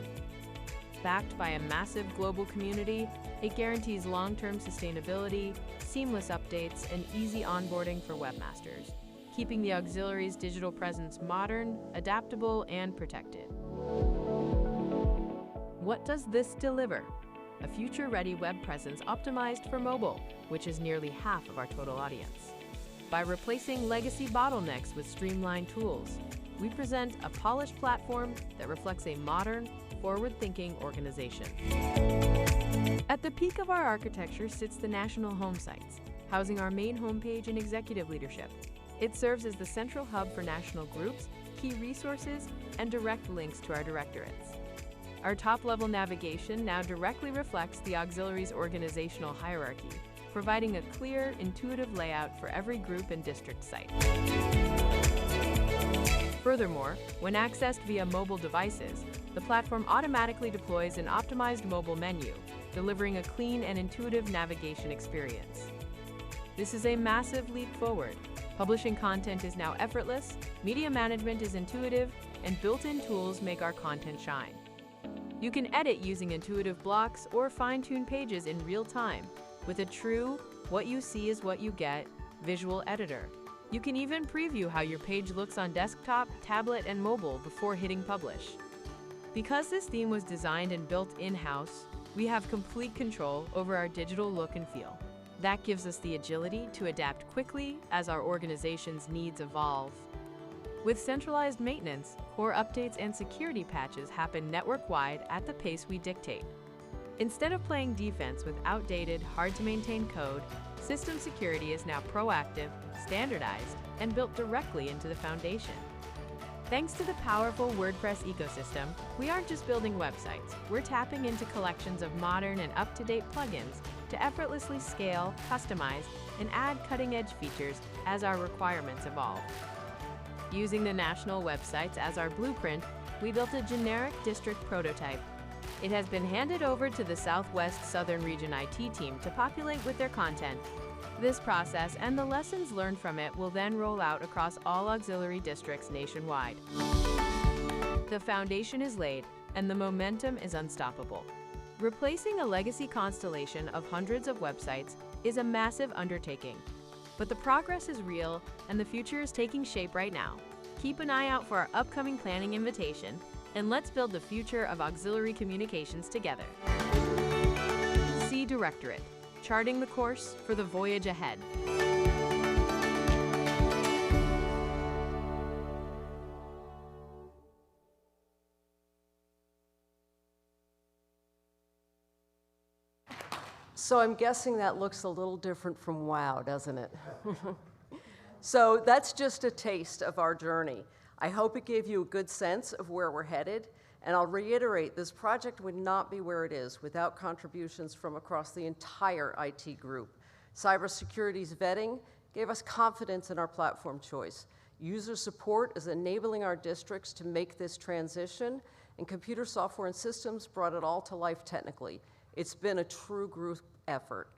Backed by a massive global community, it guarantees long-term sustainability, seamless updates, and easy onboarding for webmasters, keeping the auxiliary's digital presence modern, adaptable, and protected. What does this deliver? A future-ready web presence optimized for mobile, which is nearly half of our total audience. By replacing legacy bottlenecks with streamlined tools, we present a polished platform that reflects a modern, forward-thinking organization. At the peak of our architecture sits the national home sites, housing our main homepage and executive leadership. It serves as the central hub for national groups, key resources, and direct links to our directorates. Our top-level navigation now directly reflects the auxiliary's organizational hierarchy, providing a clear, intuitive layout for every group and district site. Furthermore, when accessed via mobile devices, the platform automatically deploys an optimized mobile menu, delivering a clean and intuitive navigation experience. This is a massive leap forward. Publishing content is now effortless, media management is intuitive, and built-in tools make our content shine. You can edit using intuitive blocks or fine-tune pages in real time with a true, what you see is what you get, visual editor. You can even preview how your page looks on desktop, tablet, and mobile before hitting publish. Because this theme was designed and built in-house, we have complete control over our digital look and feel. That gives us the agility to adapt quickly as our organization's needs evolve. With centralized maintenance, core updates and security patches happen network-wide at the pace we dictate. Instead of playing defense with outdated, hard-to-maintain code, system security is now proactive, standardized, and built directly into the foundation. Thanks to the powerful WordPress ecosystem, we aren't just building websites, we're tapping into collections of modern and up-to-date plugins to effortlessly scale, customize, and add cutting-edge features as our requirements evolve. Using the national websites as our blueprint, we built a generic district prototype. It has been handed over to the Southwest Southern Region IT team to populate with their content. This process and the lessons learned from it will then roll out across all auxiliary districts nationwide. The foundation is laid, and the momentum is unstoppable. Replacing a legacy constellation of hundreds of websites is a massive undertaking. But the progress is real, and the future is taking shape right now. Keep an eye out for our upcoming planning invitation, and let's build the future of auxiliary communications together. See Directorate, charting the course for the voyage ahead. So I'm guessing that looks a little different from WOW, doesn't it? So that's just a taste of our journey. I hope it gave you a good sense of where we're headed, and I'll reiterate, this project would not be where it is without contributions from across the entire IT group. Cybersecurity's vetting gave us confidence in our platform choice. User support is enabling our districts to make this transition, and computer software and systems brought it all to life technically. It's been a true group effort.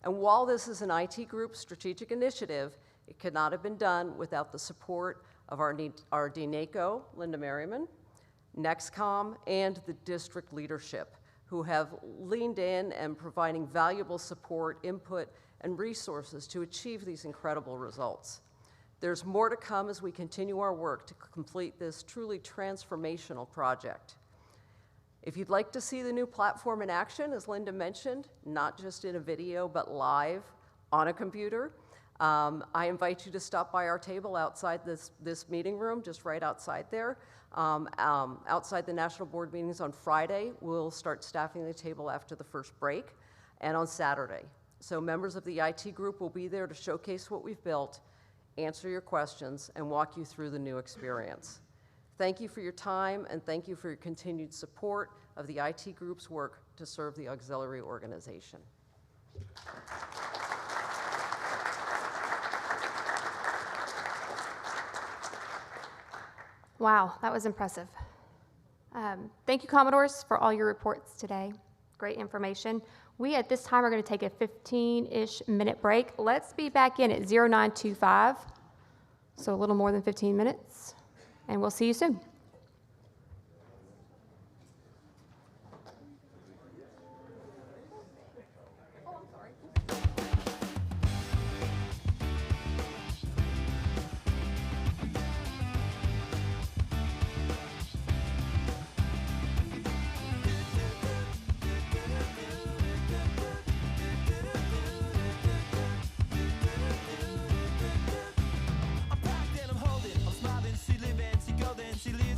And while this is an IT group strategic initiative, it could not have been done without the support of our DNACO, Linda Merriman, NextCom, and the district leadership, who have leaned in and providing valuable support, input, and resources to achieve these incredible results. There's more to come as we continue our work to complete this truly transformational project. If you'd like to see the new platform in action, as Linda mentioned, not just in a video, but live on a computer, I invite you to stop by our table outside this meeting room, just right outside there. Outside the National Board meetings on Friday, we'll start staffing the table after the first break, and on Saturday. So members of the IT group will be there to showcase what we've built, answer your questions, and walk you through the new experience. Thank you for your time, and thank you for your continued support of the IT group's work to serve the auxiliary organization. Wow, that was impressive. Thank you, Commodores, for all your reports today. Great information. We, at this time, are going to take a 15-ish minute break. Let's be back in at 0925, so a little more than 15 minutes, and we'll see you soon. I'm packed and I'm holding, I'm smiling, she living, she golden, she lives.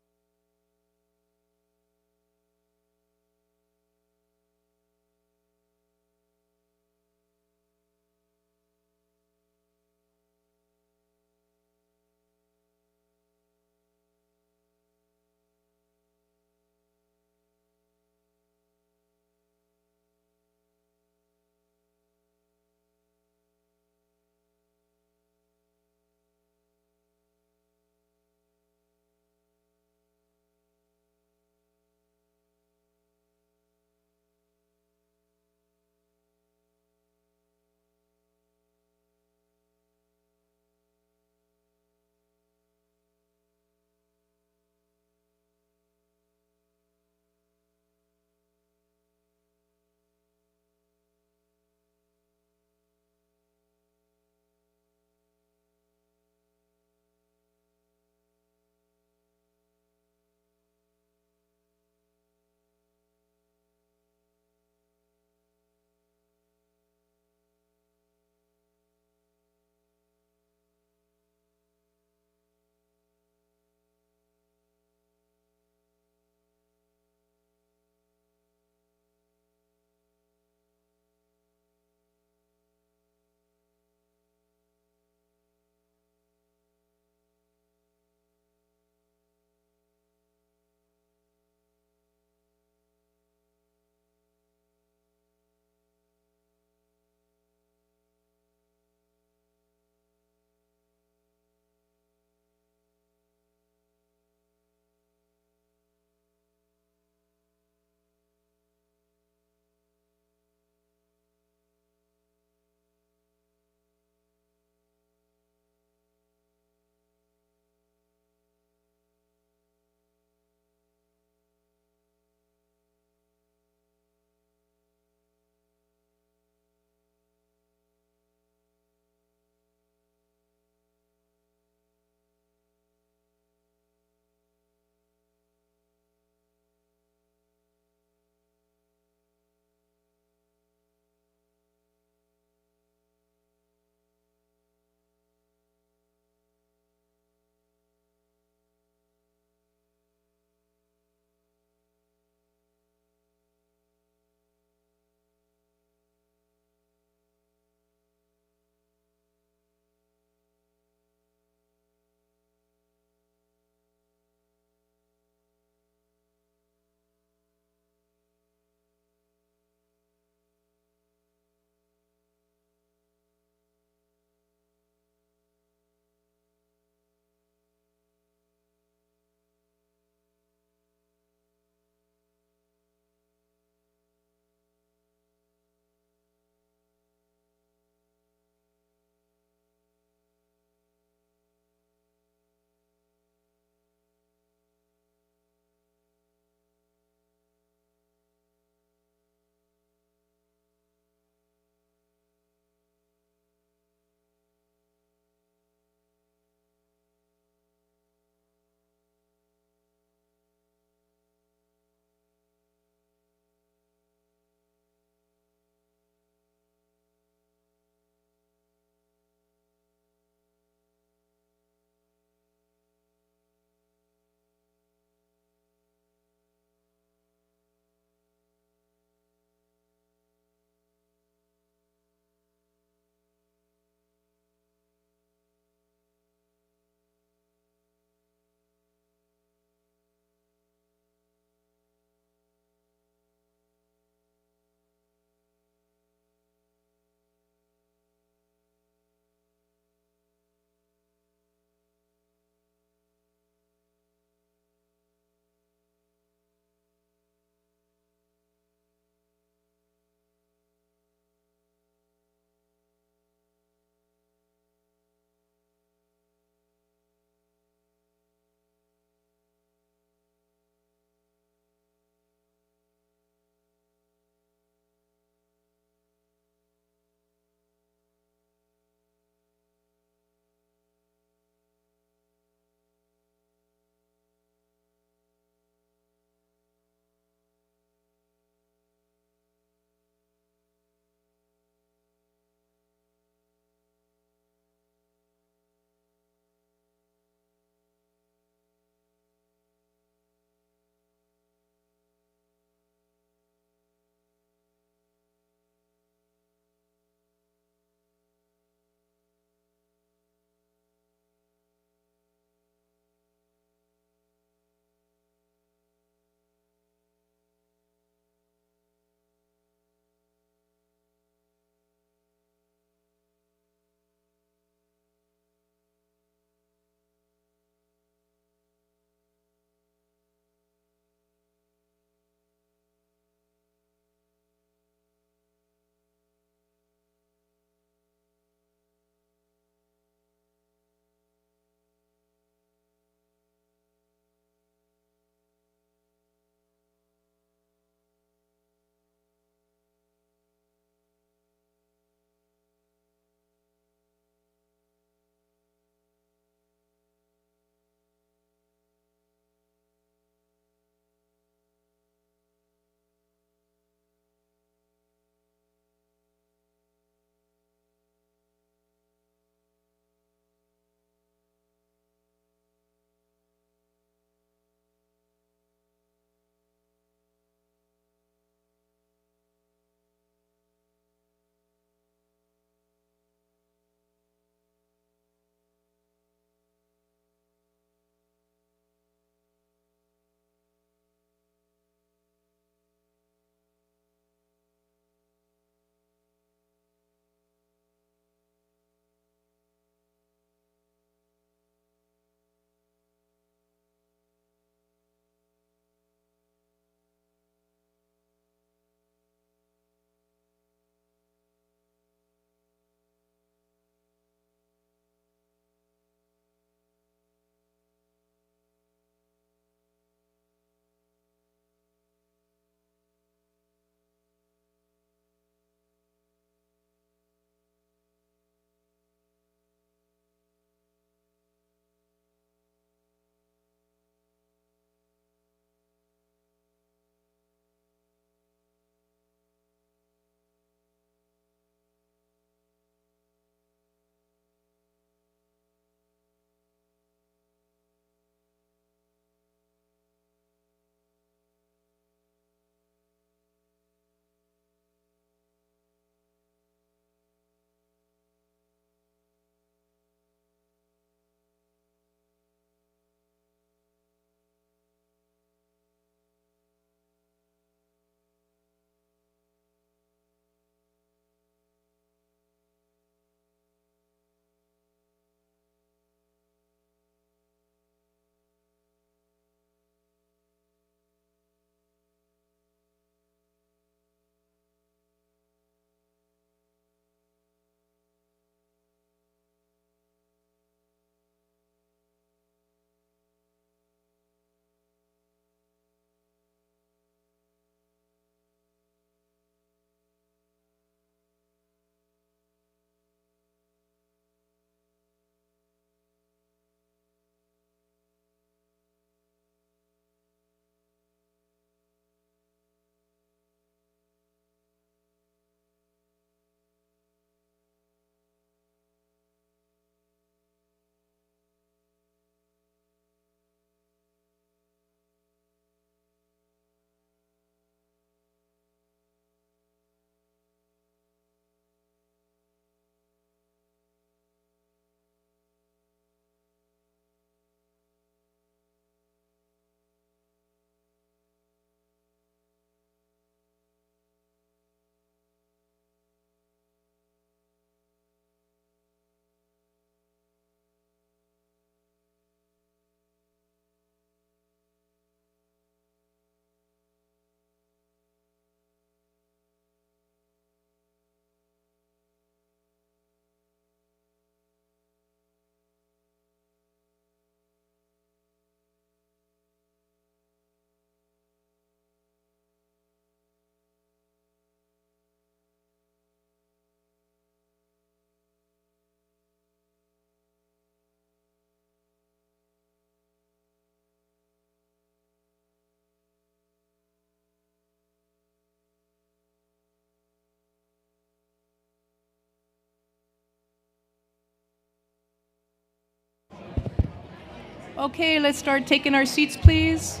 Okay, let's start taking our seats, please.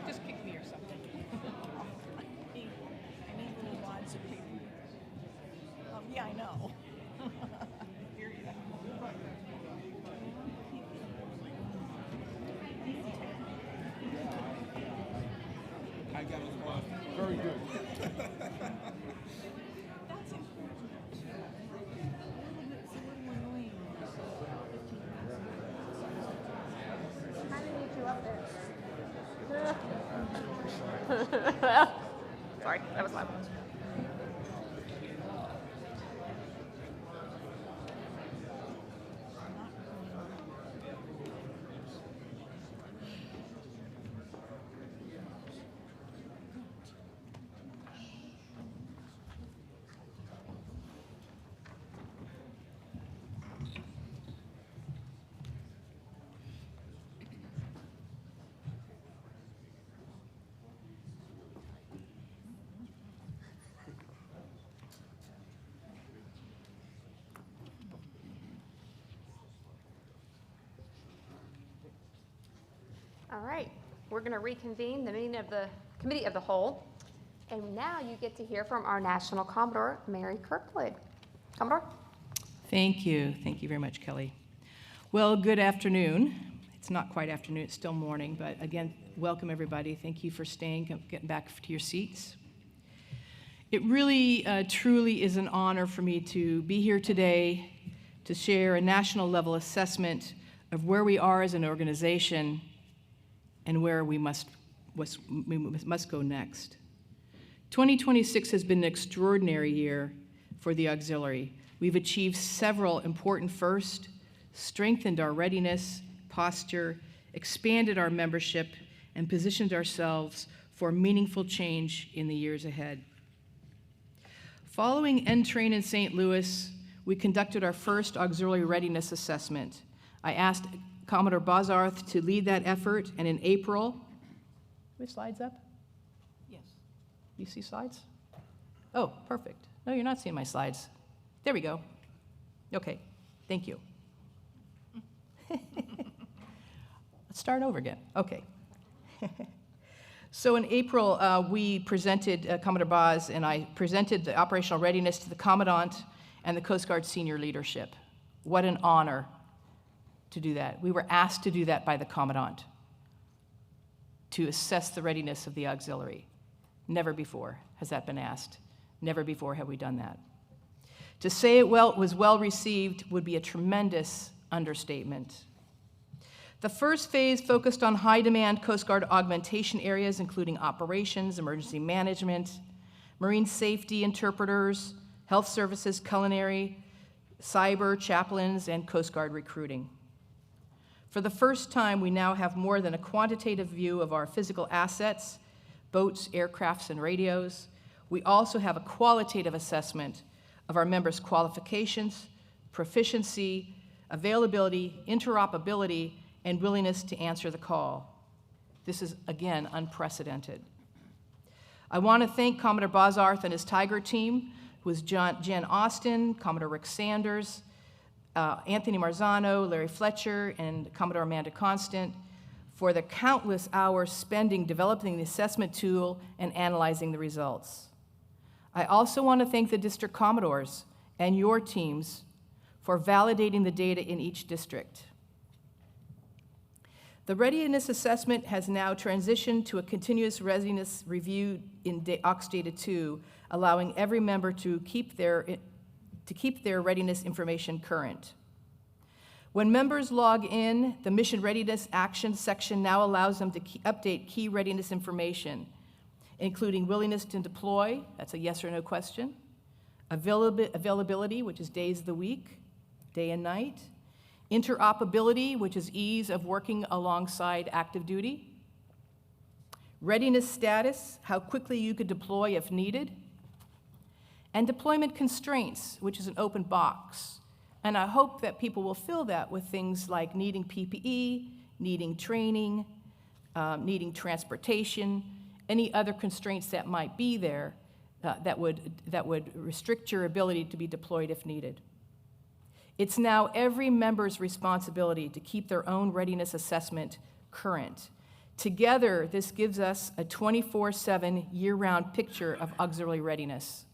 Just kick me or something. I need little wads of paper. Yeah, I know. Here you go. I got it. Very good. That's important. It's a little annoying. I need you up there. Sorry, that was loud. All right, we're going to reconvene the meeting of the Committee of the Whole. And now you get to hear from our National Commodore, Mary Kirkwood. Commodore? Thank you. Thank you very much, Kelly. Well, good afternoon. It's not quite afternoon, it's still morning, but again, welcome everybody. Thank you for staying, getting back to your seats. It really, truly is an honor for me to be here today to share a national level assessment of where we are as an organization and where we must go next. 2026 has been an extraordinary year for the auxiliary. We've achieved several important firsts, strengthened our readiness, posture, expanded our membership, and positioned ourselves for meaningful change in the years ahead. Following N-Train in St. Louis, we conducted our first auxiliary readiness assessment. I asked Commodore Bozarth to lead that effort, and in April, we have slides up? Yes. You see slides? Oh, perfect. No, you're not seeing my slides. There we go. Okay, thank you. Let's start over again. Okay. So in April, we presented, Commodore Boz and I presented the operational readiness to the Commandant and the Coast Guard senior leadership. What an honor to do that. We were asked to do that by the Commandant to assess the readiness of the auxiliary. Never before has that been asked. Never before have we done that. To say it was well received would be a tremendous understatement. The first phase focused on high-demand Coast Guard augmentation areas, including operations, emergency management, marine safety interpreters, health services, culinary, cyber, chaplains, and Coast Guard recruiting. For the first time, we now have more than a quantitative view of our physical assets, boats, aircrafts, and radios. We also have a qualitative assessment of our members' qualifications, proficiency, availability, interoperability, and willingness to answer the call. This is, again, unprecedented. I want to thank Commodore Bozarth and his Tiger team, who is Jen Austin, Commodore Rick Sanders, Anthony Marzano, Larry Fletcher, and Commodore Amanda Constant for the countless hours spending developing the assessment tool and analyzing the results. I also want to thank the district commodores and your teams for validating the data in each district. The readiness assessment has now transitioned to a continuous readiness review in AUX Data 2, allowing every member to keep their readiness information current. When members log in, the Mission Readiness Action section now allows them to update key readiness information. including willingness to deploy, that's a yes or no question, availability, which is days of the week, day and night, interoperability, which is ease of working alongside active duty, readiness status, how quickly you could deploy if needed, and deployment constraints, which is an open box. And I hope that people will fill that with things like needing PPE, needing training, needing transportation, any other constraints that might be there that would restrict your ability to be deployed if needed. It's now every member's responsibility to keep their own readiness assessment current. Together, this gives us a 24/7 year-round picture of auxiliary readiness.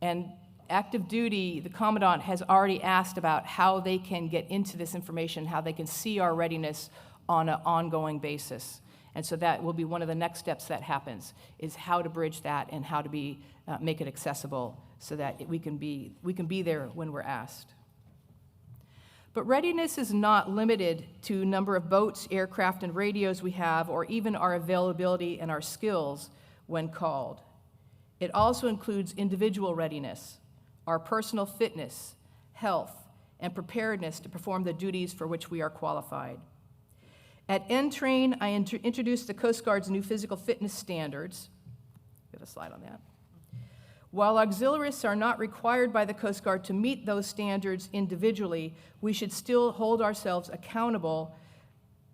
And active duty, the Commandant has already asked about how they can get into this information, how they can see our readiness on an ongoing basis. And so that will be one of the next steps that happens, is how to bridge that and how to make it accessible so that we can be there when we're asked. But readiness is not limited to number of boats, aircraft, and radios we have, or even our availability and our skills when called. It also includes individual readiness, our personal fitness, health, and preparedness to perform the duties for which we are qualified. At N-Train, I introduced the Coast Guard's new physical fitness standards. Get a slide on that. While auxiliaries are not required by the Coast Guard to meet those standards individually, we should still hold ourselves accountable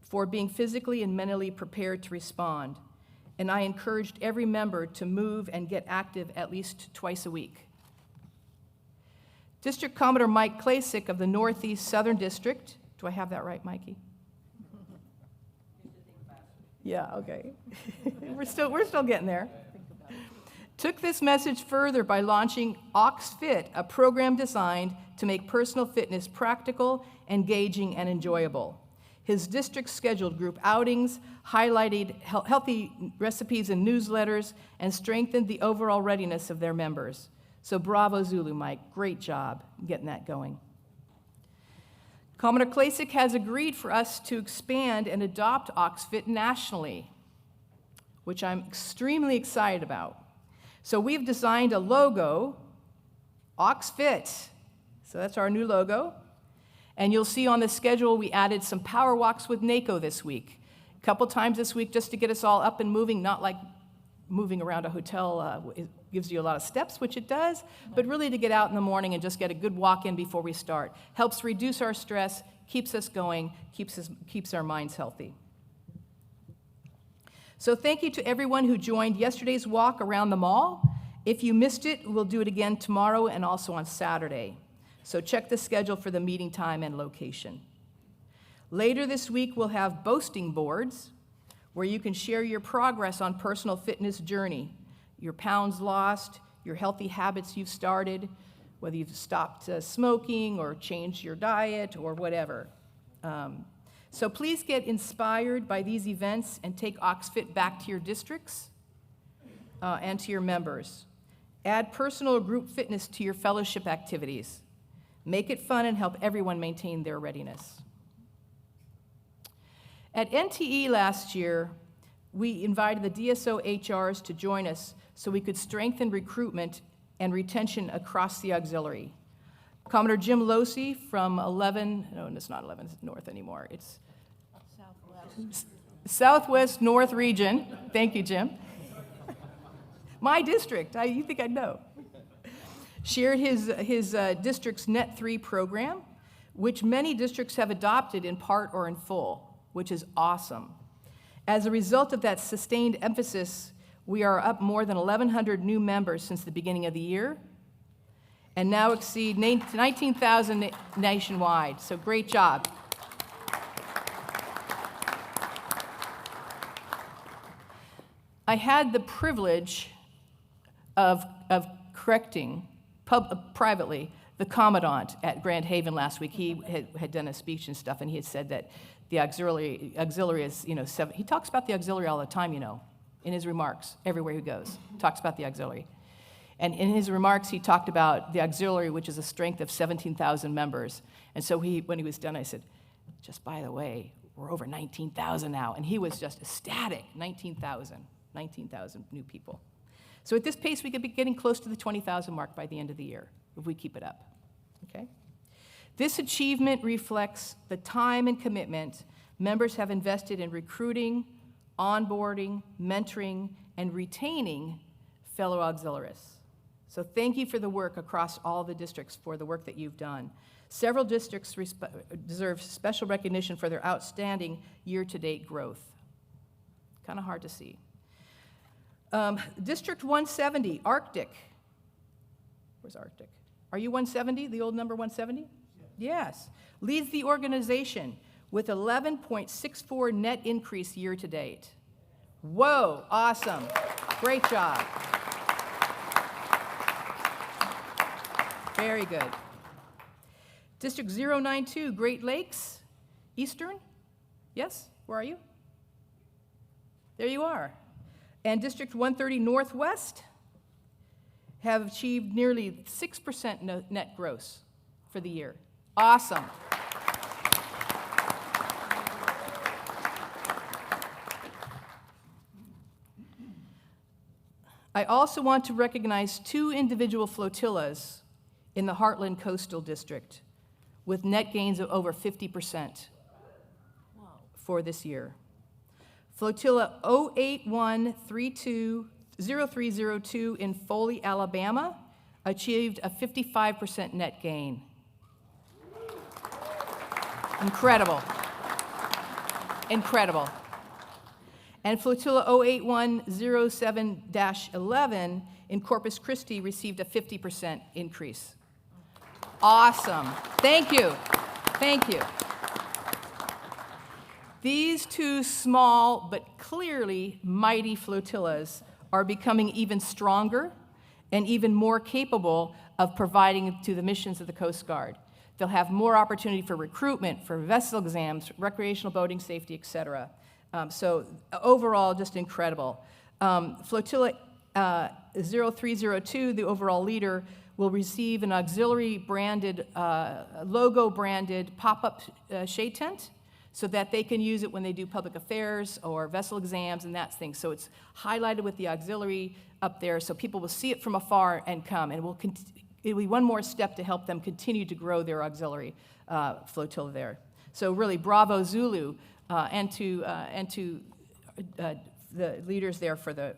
for being physically and mentally prepared to respond. And I encouraged every member to move and get active at least twice a week. District Commodore Mike Klasick of the Northeast Southern District, do I have that right, Mikey? Yeah, okay. we're still getting there. Took this message further by launching AuxFit, a program designed to make personal fitness practical, engaging, and enjoyable. His district scheduled group outings, highlighted healthy recipes and newsletters, and strengthened the overall readiness of their members. So bravo, Zulu Mike. Great job getting that going. Commodore Klasick has agreed for us to expand and adopt AuxFit nationally, which I'm extremely excited about. So we've designed a logo, AuxFit. So that's our new logo. And you'll see on the schedule we added some power walks with NACO this week. A couple times this week just to get us all up and moving, not like moving around a hotel it gives you a lot of steps, which it does, but really to get out in the morning and just get a good walk in before we start. Helps reduce our stress, keeps us going, keeps our minds healthy. So thank you to everyone who joined yesterday's walk around the mall. If you missed it, we'll do it again tomorrow and also on Saturday. So check the schedule for the meeting time and location. Later this week, we'll have boasting boards where you can share your progress on personal fitness journey, your pounds lost, your healthy habits you've started, whether you've stopped smoking or changed your diet or whatever. So please get inspired by these events and take AuxFit back to your districts and to your members. Add personal or group fitness to your fellowship activities. Make it fun and help everyone maintain their readiness. At NTE last year, we invited the DSO HRs to join us so we could strengthen recruitment and retention across the auxiliary. Commodore Jim Losey from 11, no, it's not 11 North anymore, it's Southwest North Region. Thank you, Jim. My district, you think I'd know. Shared his district's Net 3 program, which many districts have adopted in part or in full, which is awesome. As a result of that sustained emphasis, we are up more than 1,100 new members since the beginning of the year, and now exceed 19,000 nationwide, so great job. I had the privilege of correcting privately the Commandant at Grand Haven last week. He had done a speech and stuff, and he had said that the auxiliary is, he talks about the auxiliary all the time, in his remarks, everywhere he goes, talks about the auxiliary. And in his remarks, he talked about the auxiliary, which is a strength of 17,000 members. And so when he was done, I said, just by the way, we're over 19,000 now. And he was just ecstatic, 19,000. 19,000 new people. So at this pace, we could be getting close to the 20,000 mark by the end of the year, if we keep it up, okay? This achievement reflects the time and commitment members have invested in recruiting, onboarding, mentoring, and retaining fellow auxiliaries. So thank you for the work across all the districts for the work that you've done. Several districts deserve special recognition for their outstanding year-to-date growth. Kind of hard to see. District 170, Arctic. Where's Arctic? Are you 170, the old number 170? Yes. Leads the organization with 11.64 net increase year-to-date. Whoa, awesome. Great job. Very good. District 092, Great Lakes, Eastern? Yes, where are you? There you are. And District 130 Northwest have achieved nearly 6% net gross for the year. Awesome. I also want to recognize 2 individual flotillas in the Heartland Coastal District with net gains of over 50% for this year. Flotilla 0810302 in Foley, Alabama, achieved a 55% net gain. Incredible. Incredible. And Flotilla 08107-11 in Corpus Christi received a 50% increase. Awesome. Thank you. Thank you. These 2 small but clearly mighty flotillas are becoming even stronger and even more capable of providing to the missions of the Coast Guard. They'll have more opportunity for recruitment, for vessel exams, recreational boating safety, et cetera. So overall, just incredible. Flotilla 0302, the overall leader, will receive an auxiliary branded, logo branded pop-up shade tent so that they can use it when they do public affairs or vessel exams and that thing. So it's highlighted with the auxiliary up there so people will see it from afar and come. And it'll be one more step to help them continue to grow their auxiliary flotilla there. So really, bravo Zulu, and to the leaders there for the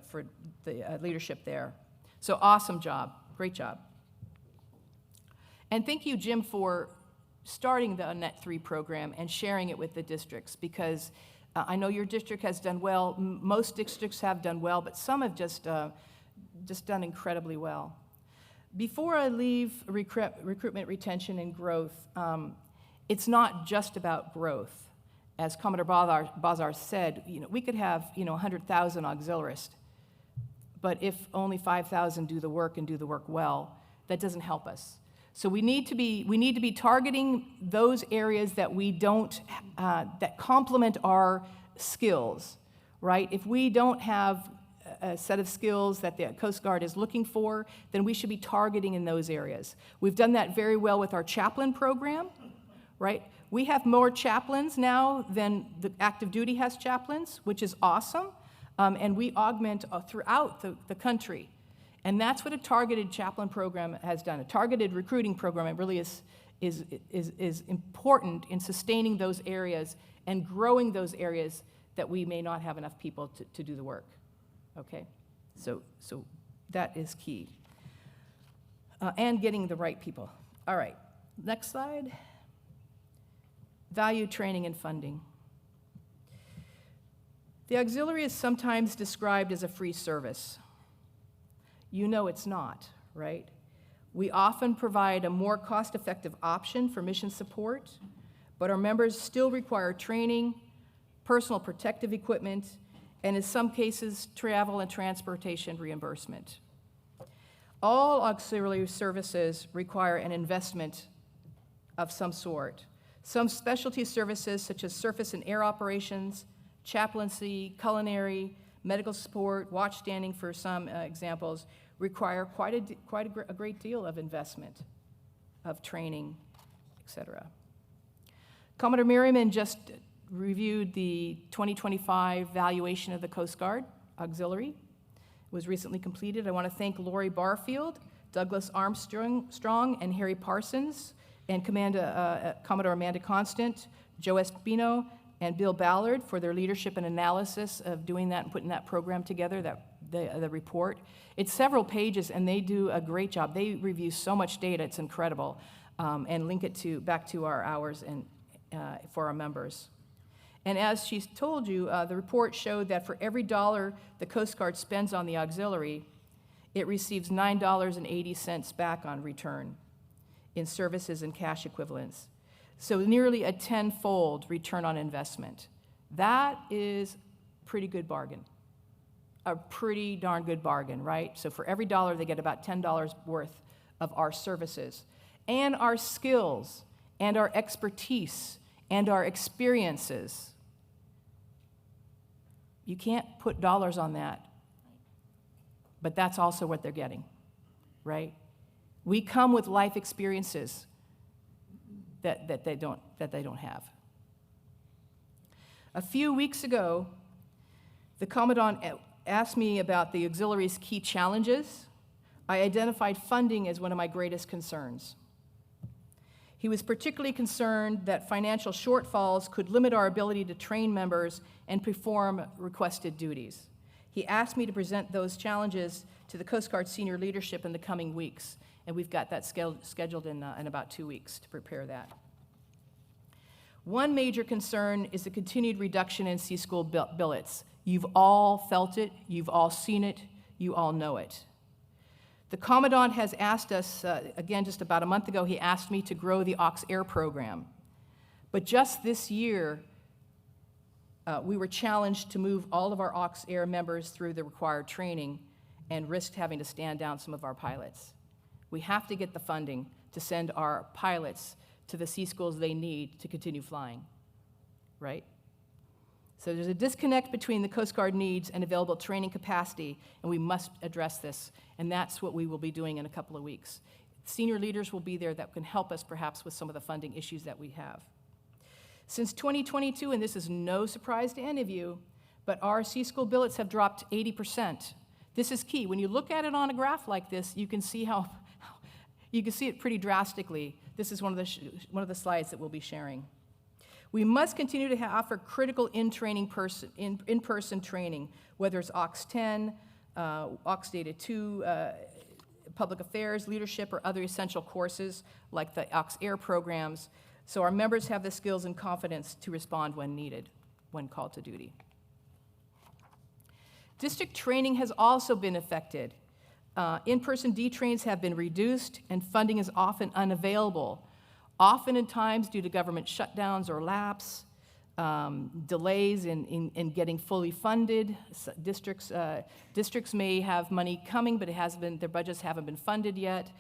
leadership there. So awesome job, great job. And thank you, Jim, for starting the Net 3 program and sharing it with the districts, because I know your district has done well. Most districts have done well, but some have just done incredibly well. Before I leave recruitment, retention, and growth, it's not just about growth. As Commodore Bazar said, we could have 100,000 auxiliaries, but if only 5,000 do the work and do the work well, that doesn't help us. So we need to be targeting those areas that we don't that complement our skills, right? If we don't have a set of skills that the Coast Guard is looking for, then we should be targeting in those areas. We've done that very well with our chaplain program, right? We have more chaplains now than the active duty has chaplains, which is awesome, and we augment throughout the country. And that's what a targeted chaplain program has done. A targeted recruiting program, it really is important in sustaining those areas and growing those areas that we may not have enough people to do the work. Okay, so that is key. And getting the right people. All right, next slide. Value training and funding. The auxiliary is sometimes described as a free service. You know it's not, right? We often provide a more cost-effective option for mission support, but our members still require training, personal protective equipment, and in some cases, travel and transportation reimbursement. All auxiliary services require an investment of some sort. Some specialty services, such as surface and air operations, chaplaincy, culinary, medical support, watchstanding for some examples, require quite a great deal of investment, of training, et cetera. Commodore Merriman just reviewed the 2025 valuation of the Coast Guard, Auxiliary was recently completed. I want to thank Lori Barfield, Douglas Armstrong, and Harry Parsons, and Commodore Amanda Constant, Joe Espino, and Bill Ballard for their leadership and analysis of doing that and putting that program together, the report. It's several pages, and they do a great job. They review so much data, it's incredible, and link it back to our hours and for our members. And as she's told you, the report showed that for every dollar the Coast Guard spends on the auxiliary, it receives $9.80 back on return in services and cash equivalents. So nearly a tenfold return on investment. That is a pretty good bargain. A pretty darn good bargain, right? So for every dollar, they get about $10 worth of our services and our skills and our expertise and our experiences. You can't put dollars on that, but that's also what they're getting, right? We come with life experiences that they don't have. A few weeks ago, the Commandant asked me about the auxiliary's key challenges. I identified funding as one of my greatest concerns. He was particularly concerned that financial shortfalls could limit our ability to train members and perform requested duties. He asked me to present those challenges to the Coast Guard senior leadership in the coming weeks, and we've got that scheduled in about 2 weeks to prepare that. One major concern is the continued reduction in Sea School billets. You've all felt it, you've all seen it, you all know it. The Commandant has asked us, again, just about a month ago, he asked me to grow the Aux Air program. But just this year, we were challenged to move all of our Aux Air members through the required training and risked having to stand down some of our pilots. We have to get the funding to send our pilots to the sea schools they need to continue flying, right? So there's a disconnect between the Coast Guard needs and available training capacity, and we must address this, and that's what we will be doing in a couple of weeks. Senior leaders will be there that can help us perhaps with some of the funding issues that we have. Since 2022, and this is no surprise to any of you, but our Sea School billets have dropped 80%. This is key. When you look at it on a graph like this, you can see you can see it pretty drastically. This is one of the slides that we'll be sharing. We must continue to offer critical in-person training, whether it's Aux 10, Aux Data 2, public affairs, leadership, or other essential courses like the Aux Air programs, so our members have the skills and confidence to respond when needed, when called to duty. District training has also been affected. In-person D-trains have been reduced, and funding is often unavailable, often in times due to government shutdowns or lapse, delays in getting fully funded. Districts may have money coming, but their budgets haven't been funded yet,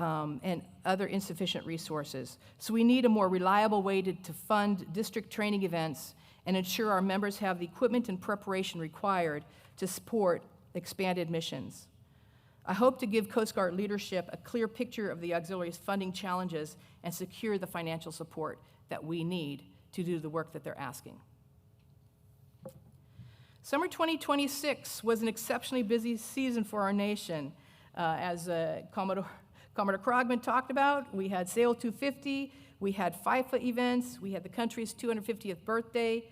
and other insufficient resources. So we need a more reliable way to fund district training events and ensure our members have the equipment and preparation required to support expanded missions. I hope to give Coast Guard leadership a clear picture of the auxiliary's funding challenges and secure the financial support that we need to do the work that they're asking. Summer 2026 was an exceptionally busy season for our nation. As Commodore Krogman talked about, we had Sail 250, we had FIFA events, we had the country's 250th birthday,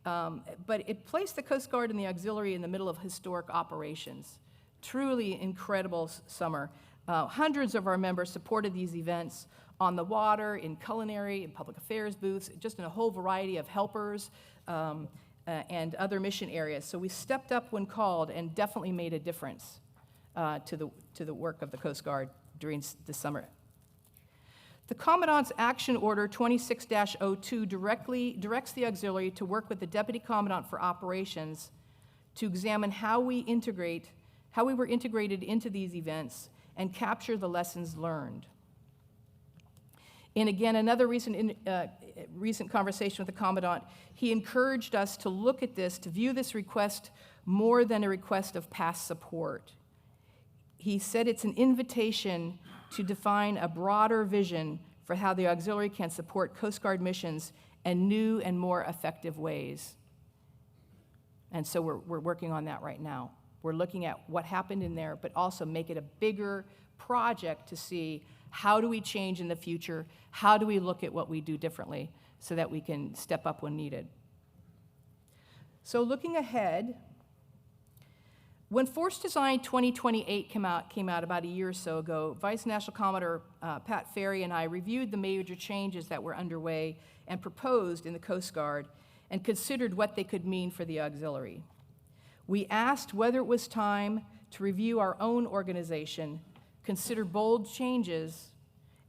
but it placed the Coast Guard and the auxiliary in the middle of historic operations. Truly incredible summer. Hundreds of our members supported these events on the water, in culinary, in public affairs booths, just in a whole variety of helpers and other mission areas. So we stepped up when called and definitely made a difference to the work of the Coast Guard during the summer. The Commandant's Action Order 26-02 directs the auxiliary to work with the Deputy Commandant for Operations to examine how we were integrated into these events and capture the lessons learned. And again, another recent conversation with the Commandant, he encouraged us to look at this, to view this request more than a request of past support. He said it's an invitation to define a broader vision for how the auxiliary can support Coast Guard missions in new and more effective ways. And so we're working on that right now. We're looking at what happened in there, but also make it a bigger project to see how do we change in the future, how do we look at what we do differently so that we can step up when needed. So looking ahead, when Force Design 2028 came out about a year or so ago, Vice National Commodore Pat Ferry and I reviewed the major changes that were underway and proposed in the Coast Guard and considered what they could mean for the auxiliary. We asked whether it was time to review our own organization, consider bold changes,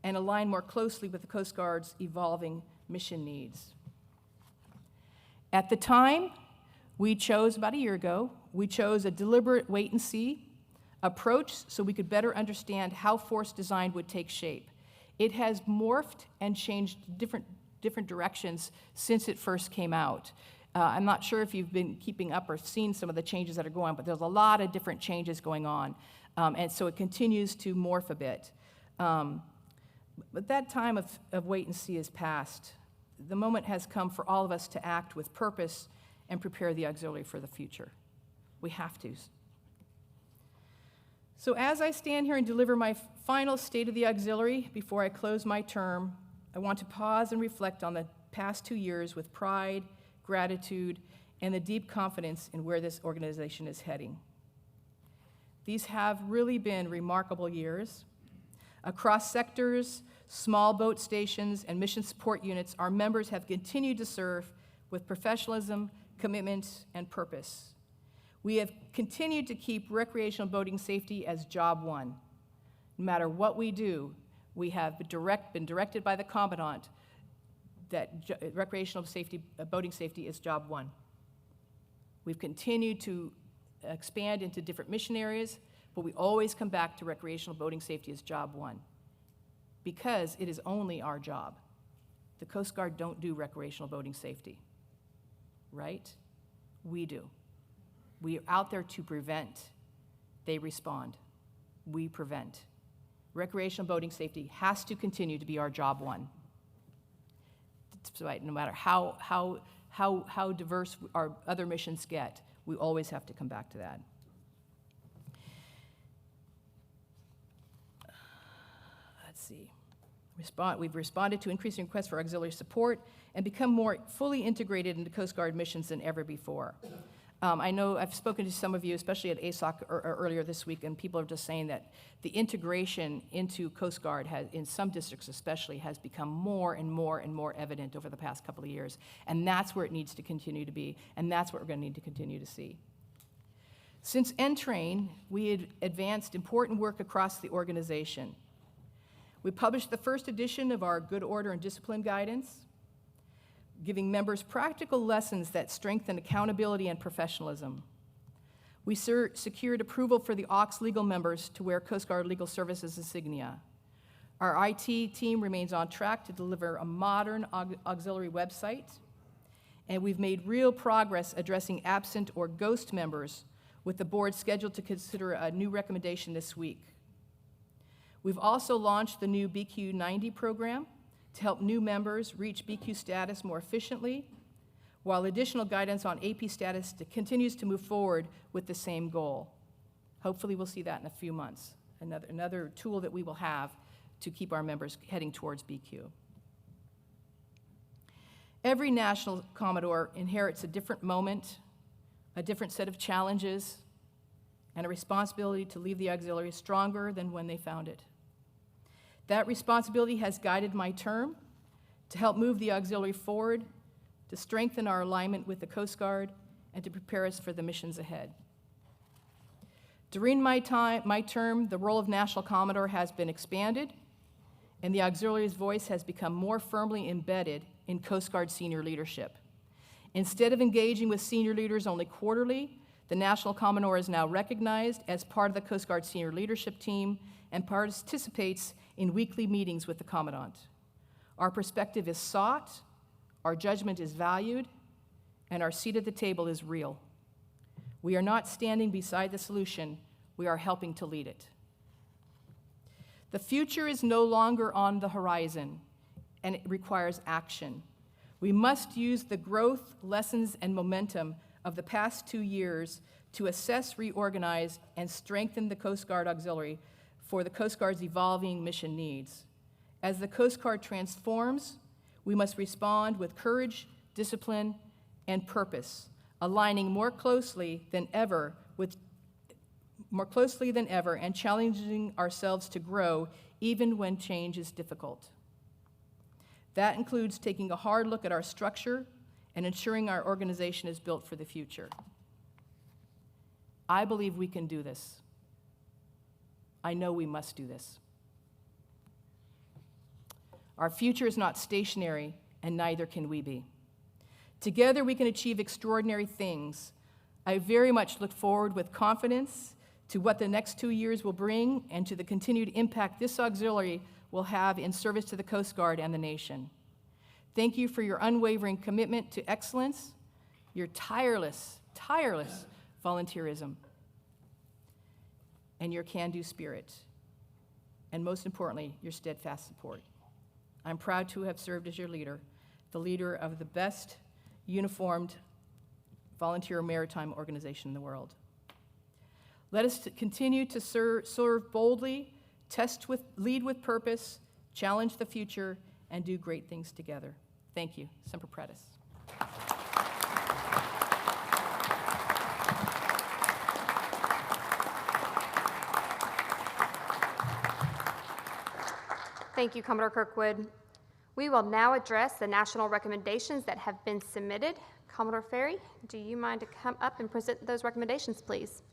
and align more closely with the Coast Guard's evolving mission needs. At the time, about a year ago, we chose a deliberate wait-and-see approach so we could better understand how force design would take shape. It has morphed and changed different directions since it first came out. I'm not sure if you've been keeping up or seen some of the changes that are going on, but there's a lot of different changes going on. And so it continues to morph a bit. But that time of wait and see is past. The moment has come for all of us to act with purpose and prepare the auxiliary for the future. We have to. So as I stand here and deliver my final State of the Auxiliary before I close my term, I want to pause and reflect on the past 2 years with pride, gratitude, and the deep confidence in where this organization is heading. These have really been remarkable years. Across sectors, small boat stations, and mission support units, our members have continued to serve with professionalism, commitment, and purpose. We have continued to keep recreational boating safety as job one. No matter what we do, we have been directed by the Commandant that recreational safety, boating safety is job one. We've continued to expand into different mission areas, but we always come back to recreational boating safety as job one because it is only our job. The Coast Guard don't do recreational boating safety, right? We do. We are out there to prevent. They respond. We prevent. Recreational boating safety has to continue to be our job one. Right, no matter how diverse our other missions get, we always have to come back to that. Let's see. We've responded to increasing requests for auxiliary support and become more fully integrated into Coast Guard missions than ever before. I know I've spoken to some of you, especially at ASOC earlier this week, and people are just saying that the integration into Coast Guard has, in some districts especially, has become more and more and more evident over the past couple of years. And that's where it needs to continue to be, and that's what we're going to need to continue to see. Since N-Train, we had advanced important work across the organization. We published the first edition of our Good Order and Discipline Guidance, giving members practical lessons that strengthen accountability and professionalism. We secured approval for the AUX legal members to wear Coast Guard Legal Services insignia. Our IT team remains on track to deliver a modern auxiliary website, and we've made real progress addressing absent or ghost members, with the board scheduled to consider a new recommendation this week. We've also launched the new BQ 90 program to help new members reach BQ status more efficiently, while additional guidance on AP status continues to move forward with the same goal. Hopefully we'll see that in a few months, another tool that we will have to keep our members heading towards BQ. Every National Commodore inherits a different moment, a different set of challenges, and a responsibility to leave the auxiliary stronger than when they found it. That responsibility has guided my term to help move the auxiliary forward, to strengthen our alignment with the Coast Guard, and to prepare us for the missions ahead. During my term, the role of National Commodore has been expanded, and the auxiliary's voice has become more firmly embedded in Coast Guard senior leadership. Instead of engaging with senior leaders only quarterly, the National Commodore is now recognized as part of the Coast Guard senior leadership team and participates in weekly meetings with the Commandant. Our perspective is sought, our judgment is valued, and our seat at the table is real. We are not standing beside the solution, we are helping to lead it. The future is no longer on the horizon, and it requires action. We must use the growth, lessons, and momentum of the past 2 years to assess, reorganize, and strengthen the Coast Guard Auxiliary for the Coast Guard's evolving mission needs. As the Coast Guard transforms, we must respond with courage, discipline, and purpose, aligning more closely than ever and challenging ourselves to grow even when change is difficult. That includes taking a hard look at our structure and ensuring our organization is built for the future. I believe we can do this. I know we must do this. Our future is not stationary, and neither can we be. Together, we can achieve extraordinary things. I very much look forward with confidence to what the next 2 years will bring and to the continued impact this auxiliary will have in service to the Coast Guard and the nation. Thank you for your unwavering commitment to excellence, your tireless volunteerism, and your can-do spirit, and most importantly, your steadfast support. I'm proud to have served as your leader, the leader of the best uniformed volunteer maritime organization in the world. Let us continue to serve boldly, lead with purpose, challenge the future, and do great things together. Thank you. Semper Predis. Thank you, Commodore Kirkwood. We will now address the national recommendations that have been submitted. Commodore Ferry, do you mind to come up and present those recommendations, please?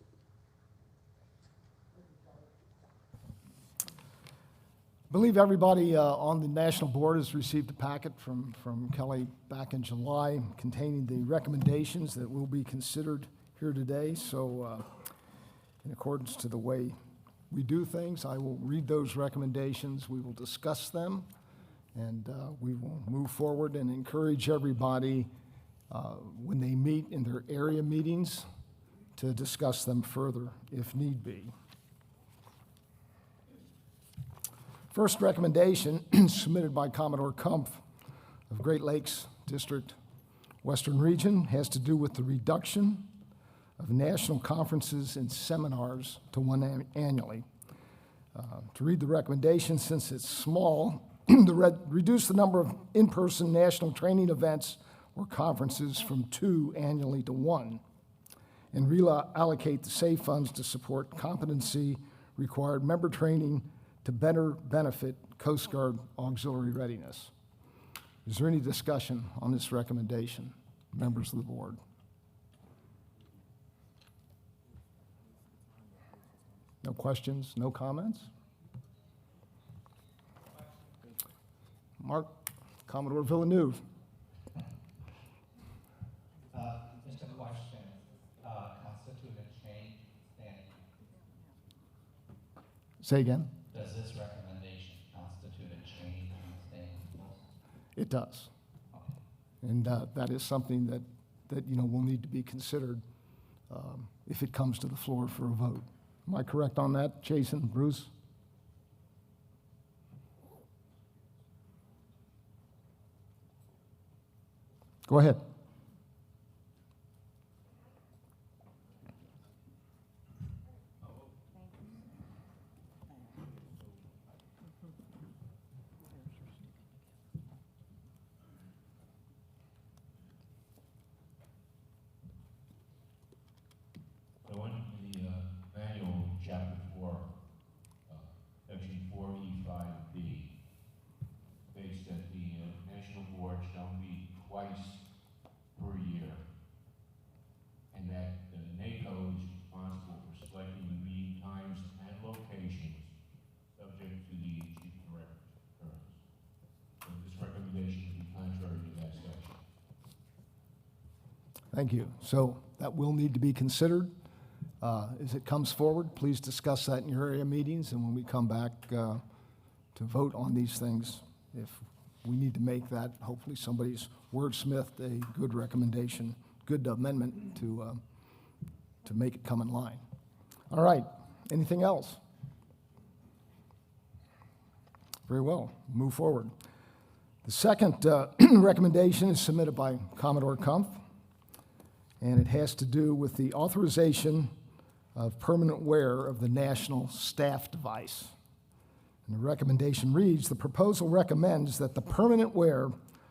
I believe everybody on the national board has received a packet from Kelly back in July containing the recommendations that will be considered here today. So in accordance to the way we do things, I will read those recommendations, we will discuss them, and we will move forward and encourage everybody when they meet in their area meetings to discuss them further if need be. First recommendation submitted by Commodore Kumpf of Great Lakes District, Western Region, has to do with the reduction of national conferences and seminars to one annually. To read the recommendation, since it's small, reduce the number of in-person national training events or conferences from 2 annually to 1, and reallocate the SAFE funds to support competency-required member training to better benefit Coast Guard auxiliary readiness. Is there any discussion on this recommendation, members of the board? No questions, no comments? Mark, Commodore Villeneuve. Just a question. Constitute a change standing? Say again? Does this recommendation constitute a change in standing rules? It does. And that is something that will need to be considered if it comes to the floor for a vote. Am I correct on that, Jason, Bruce? Go ahead. So in the manual, chapter 4, section 4E5B, states that the national board shall meet twice per year, and that NACO is responsible for selecting the meeting times and locations subject to the chief director's concurrence. So this recommendation would be contrary to that section. Thank you. So that will need to be considered. As it comes forward, please discuss that in your area meetings, and when we come back to vote on these things, if we need to make that, hopefully somebody's wordsmithed a good recommendation, good amendment to make it come in line. All right, anything else? Very well, move forward. The second recommendation is submitted by Commodore Kumpf, and it has to do with the authorization of permanent wear of the national staff device. And the recommendation reads, the proposal recommends that the permanent wear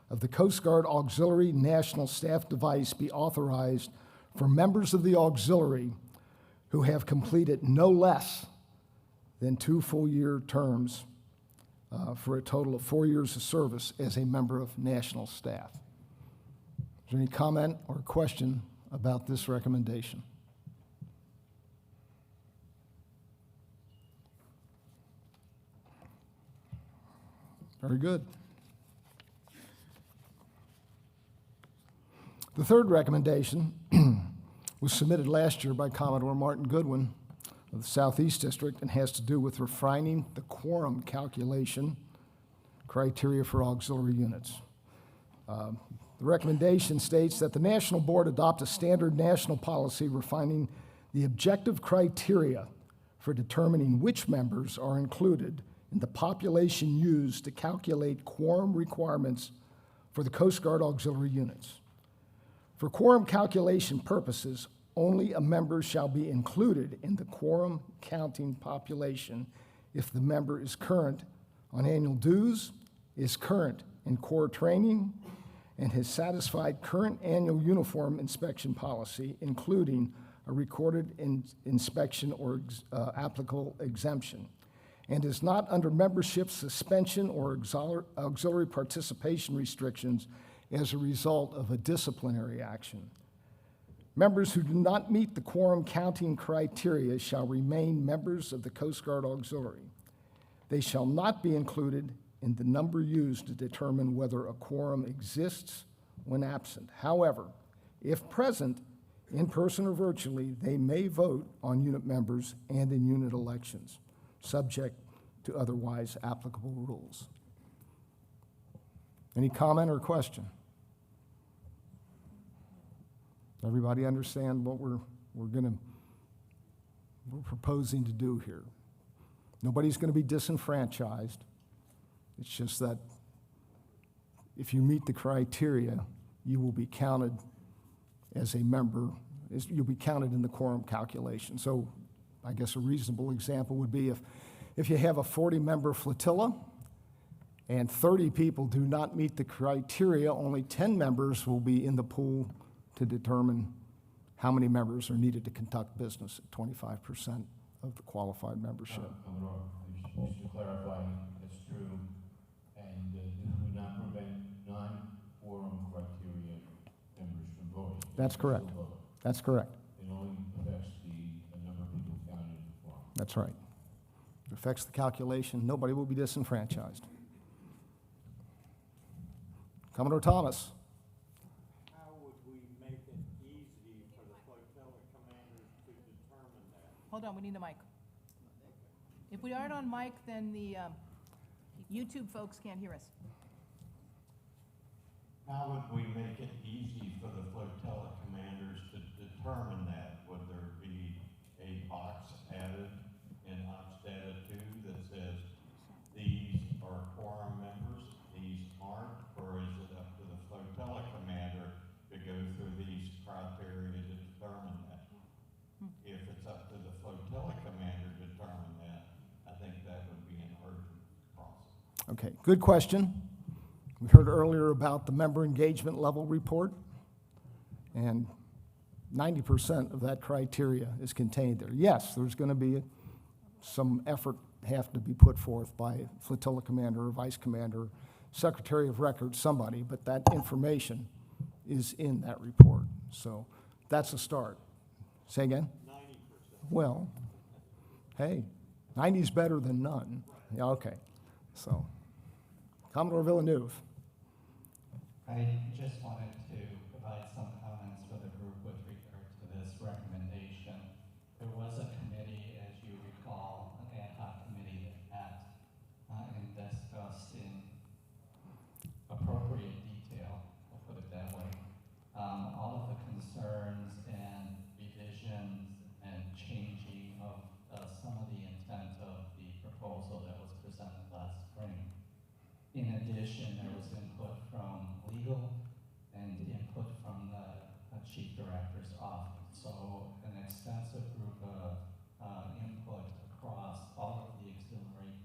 of the Coast Guard Auxiliary National Staff device be authorized for members of the auxiliary who have completed no less than 2 full-year terms for a total of 4 years of service as a member of national staff. Is there any comment or question about this recommendation? Very good. The third recommendation was submitted last year by Commodore Martin Goodwin of the Southeast District and has to do with refining the quorum calculation criteria for auxiliary units. The recommendation states that the National Board adopt a standard national policy refining the objective criteria for determining which members are included in the population used to calculate quorum requirements for the Coast Guard auxiliary units. For quorum calculation purposes, only a member shall be included in the quorum counting population if the member is current on annual dues, is current in corps training, and has satisfied current annual uniform inspection policy, including a recorded inspection or applicable exemption, and is not under membership suspension or auxiliary participation restrictions as a result of a disciplinary action. Members who do not meet the quorum counting criteria shall remain members of the Coast Guard Auxiliary. They shall not be included in the number used to determine whether a quorum exists when absent. However, if present, in person or virtually, they may vote on unit members and in unit elections, subject to otherwise applicable rules. Any comment or question? Everybody understand what we're proposing to do here? Nobody's going to be disenfranchised. It's just that if you meet the criteria, you will be counted as a member, you'll be counted in the quorum calculation. So I guess a reasonable example would be if you have a 40-member flotilla and 30 people do not meet the criteria, only 10 members will be in the pool to determine how many members are needed to conduct business at 25% of the qualified membership. Commodore, just to clarify, that's true, and this would not prevent non-quorum criteria members from voting. That's correct. Still vote. That's correct. It only affects the number of people counted in the quorum. That's right. It affects the calculation. Nobody will be disenfranchised. Commodore Thomas. How would we make it easy for the flotilla commanders to determine that? Hold on, we need a mic. If we aren't on mic, then the YouTube folks can't hear us. How would we make it easy for the flotilla commanders to determine that? Would there be a box added in Ops Data 2 that says these are quorum members, these aren't? Or is it up to the flotilla commander to go through these criteria to determine that? If it's up to the flotilla commander to determine that, I think that would be an urgent process. Okay, good question. We heard earlier about the member engagement level report, and 90% of that criteria is contained there. Yes, there's going to be some effort have to be put forth by flotilla commander or vice commander, secretary of records, somebody, but that information is in that report. So that's a start. Say again? 90%. Well, hey, 90 is better than none. Yeah, okay. So, Commodore Villeneuve. I just wanted to provide some comments for the group with regard to this recommendation. There was a committee, as you recall, an ad hoc committee that met and discussed in appropriate detail, we'll put it that way, all of the concerns and revisions and changing of some of the intent of the proposal that was presented last spring. In addition, there was input from legal and input from the chief director's office. So an extensive group of input across all of the auxiliary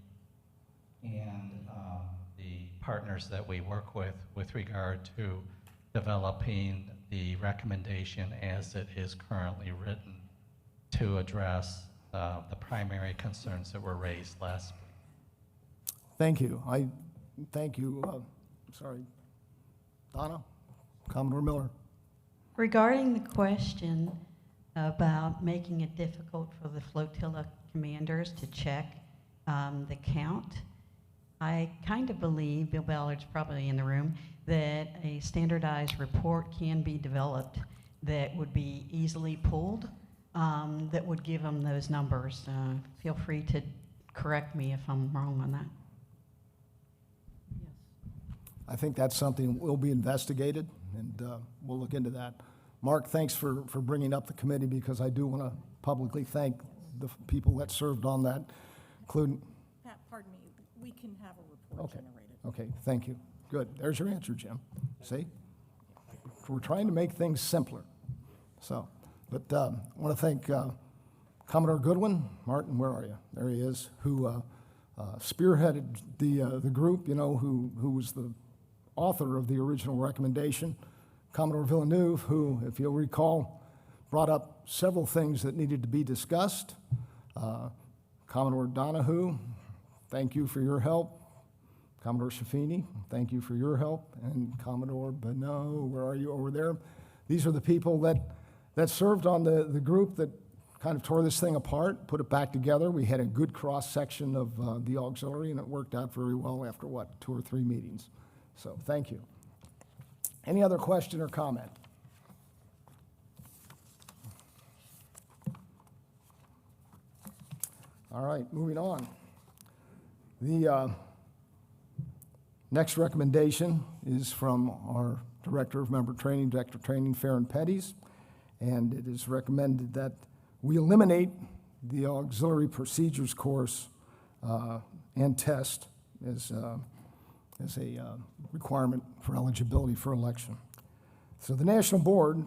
and the partners that we work with regard to developing the recommendation as it is currently written to address the primary concerns that were raised last spring. Thank you. Thank you. Sorry. Donna? Commodore Miller? Regarding the question about making it difficult for the flotilla commanders to check the count, I kind of believe, Bill Ballard's probably in the room, that a standardized report can be developed that would be easily pulled, that would give them those numbers. Feel free to correct me if I'm wrong on that. I think that's something that will be investigated, and we'll look into that. Mark, thanks for bringing up the committee, because I do want to publicly thank the people that served on that, including... Pat, pardon me, we can have a report generated. Okay, thank you. Good. There's your answer, Jim. See? We're trying to make things simpler. So, but I want to thank Commodore Goodwin. Martin, where are you? There he is, who spearheaded the group, who was the author of the original recommendation. Commodore Villeneuve, who, if you'll recall, brought up several things that needed to be discussed. Commodore Donahue, thank you for your help. Commodore Shafini, thank you for your help. And Commodore Bonneau, where are you over there? These are the people that served on the group that kind of tore this thing apart, put it back together. We had a good cross-section of the auxiliary, and it worked out very well after, 2 or 3 meetings. So thank you. Any other question or comment? All right, moving on. The next recommendation is from our Director of Member Training, Director of Training, Farron Petties, and it is recommended that we eliminate the auxiliary procedures course and test as a requirement for eligibility for election. So the National Board,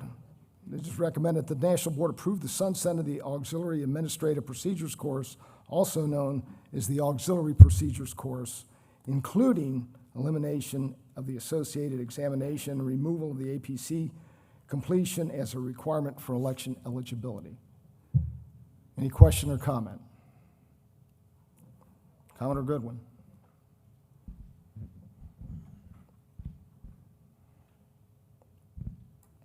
it is recommended the National Board approve the sunset of the Auxiliary Administrative Procedures course, also known as the Auxiliary Procedures course, including elimination of the associated examination and removal of the APC completion as a requirement for election eligibility. Any question or comment? Commodore Goodwin.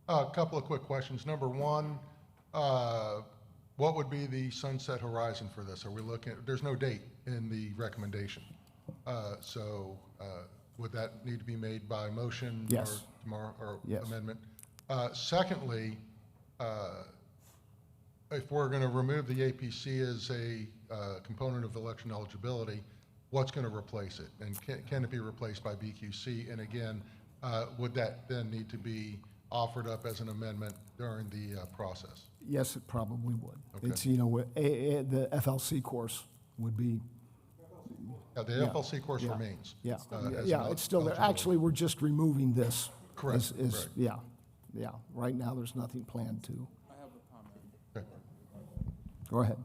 A couple of quick questions. Number one, what would be the sunset horizon for this? Are we looking at, there's no date in the recommendation. So would that need to be made by motion? Yes. Or tomorrow, or Yes. amendment? Secondly, if we're going to remove the APC as a component of election eligibility, what's going to replace it? And can it be replaced by BQC? And again, would that then need to be offered up as an amendment during the process? Yes, it probably would. Okay. It's, the FLC course would be. The FLC course remains. Yeah, as yeah, an it's still there. eligibility. Actually, we're just removing this. Correct, correct. Yeah. Right now, there's nothing planned to. I have a comment. Okay. Go ahead.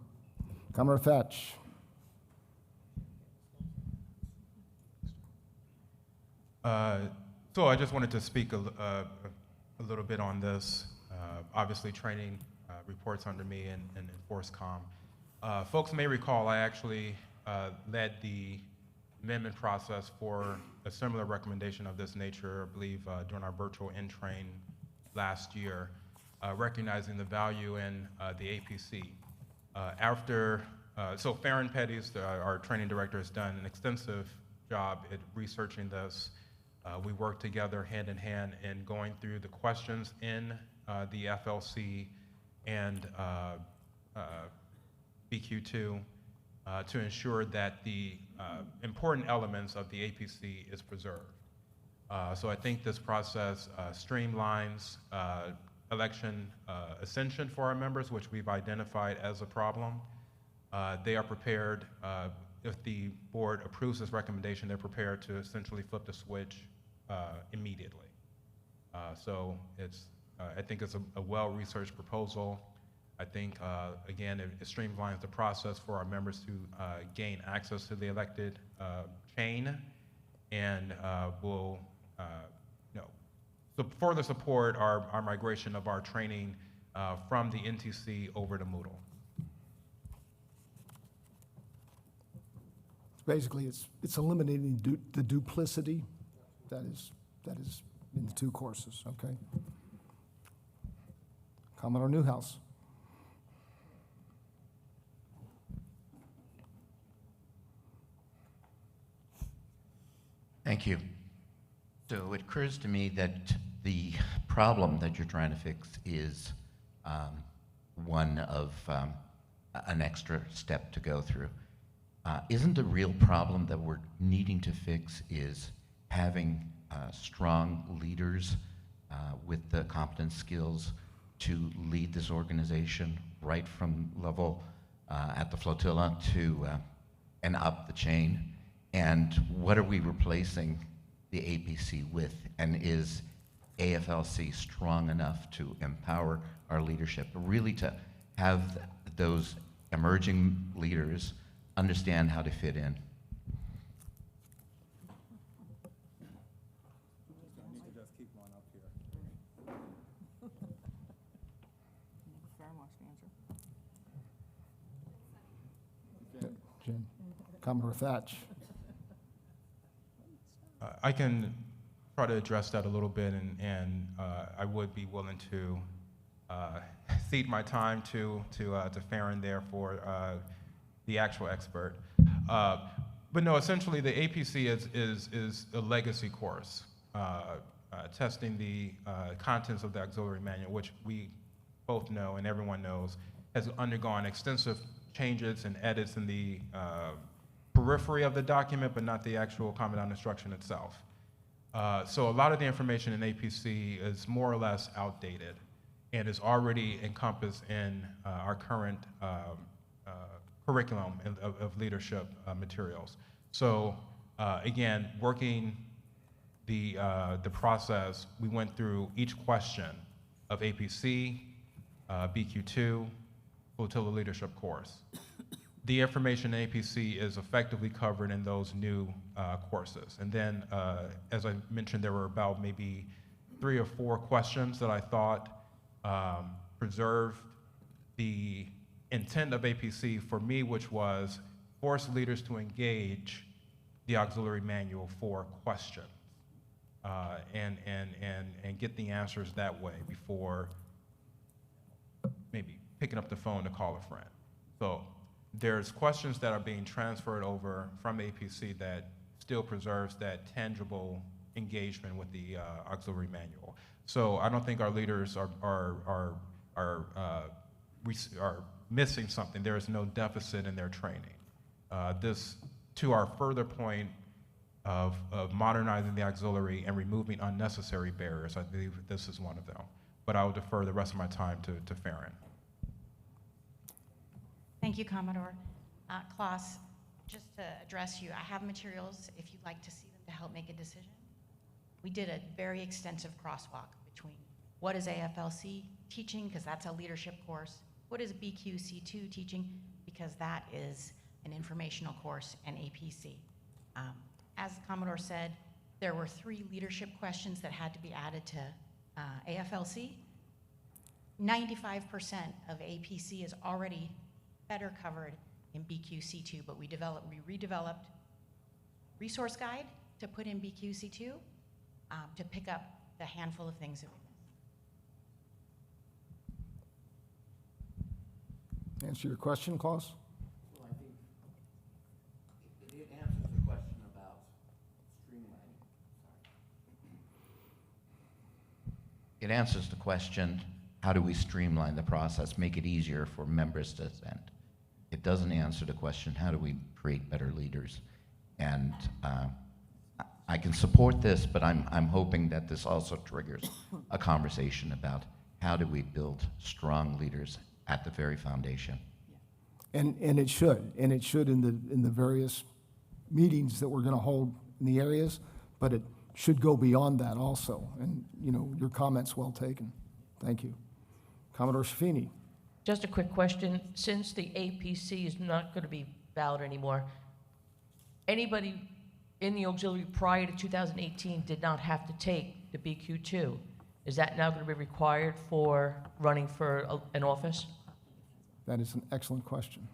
Commodore Thatch. So I just wanted to speak a little bit on this. Obviously, training reports under me and ForceCom. Folks may recall I actually led the amendment process for a similar recommendation of this nature, I believe, during our virtual in-train last year, recognizing the value in the APC. So Farron Petties, our training director, has done an extensive job at researching this. We worked together hand in hand in going through the questions in the FLC and BQ2 to ensure that the important elements of the APC is preserved. So I think this process streamlines election ascension for our members, which we've identified as a problem. They are prepared, if the board approves this recommendation, they're prepared to essentially flip the switch immediately. So it's I think it's a well-researched proposal. I think, again, it streamlines the process for our members to gain access to the elected chain, and will further support our migration of our training from the NTC over to Moodle. Basically, it's eliminating the duplicity that is in the two courses, okay? Commodore Newhouse. Thank you. So it occurs to me that the problem that you're trying to fix is one of an extra step to go through. Isn't the real problem that we're needing to fix is having strong leaders with the competence skills to lead this organization right from level at the flotilla to and up the chain? And what are we replacing the APC with? And is AFLC strong enough to empower our leadership, really to have those emerging leaders understand how to fit in? Jim, Commodore Thatch. I can try to address that a little bit, and I would be willing to cede my time to Farron there for the actual expert. But no, essentially the APC is a legacy course, testing the contents of the auxiliary manual, which we both know and everyone knows has undergone extensive changes and edits in the periphery of the document, but not the actual Commandant instruction itself. So a lot of the information in APC is more or less outdated and is already encompassed in our current curriculum of leadership materials. So again, working the process, we went through each question of APC, BQ2, Flotilla Leadership course. The information in APC is effectively covered in those new courses. And then, as I mentioned, there were about maybe 3 or 4 questions that I thought preserved the intent of APC for me, which was force leaders to engage the auxiliary manual for questions and get the answers that way before maybe picking up the phone to call a friend. So there's questions that are being transferred over from APC that still preserves that tangible engagement with the auxiliary manual. So I don't think our leaders are missing something. There is no deficit in their training. This, to our further point of modernizing the auxiliary and removing unnecessary barriers, I believe this is one of them. But I will defer the rest of my time to Farron. Thank you, Commodore. Klaus, just to address you, I have materials if you'd like to see them to help make a decision. We did a very extensive crosswalk between what is AFLC teaching, because that's a leadership course, what is BQC2 teaching, because that is an informational course, and APC. As Commodore said, there were 3 leadership questions that had to be added to AFLC. 95% of APC is already better covered in BQC2, but we redeveloped resource guide to put in BQC2 to pick up the handful of things that we missed. Answer your question, Klaus? Well, I think it answers the question about streamlining. It answers the question, how do we streamline the process, make it easier for members to attend? It doesn't answer the question, how do we create better leaders? And I can support this, but I'm hoping that this also triggers a conversation about how do we build strong leaders at the very foundation. And it should in the various meetings that we're going to hold in the areas, but it should go beyond that also. And, you know, your comment's well taken. Thank you. Commodore Shafini. Just a quick question. Since the APC is not going to be valid anymore, anybody in the auxiliary prior to 2018 did not have to take the BQ2. Is that now going to be required for running for an office? That is an excellent question.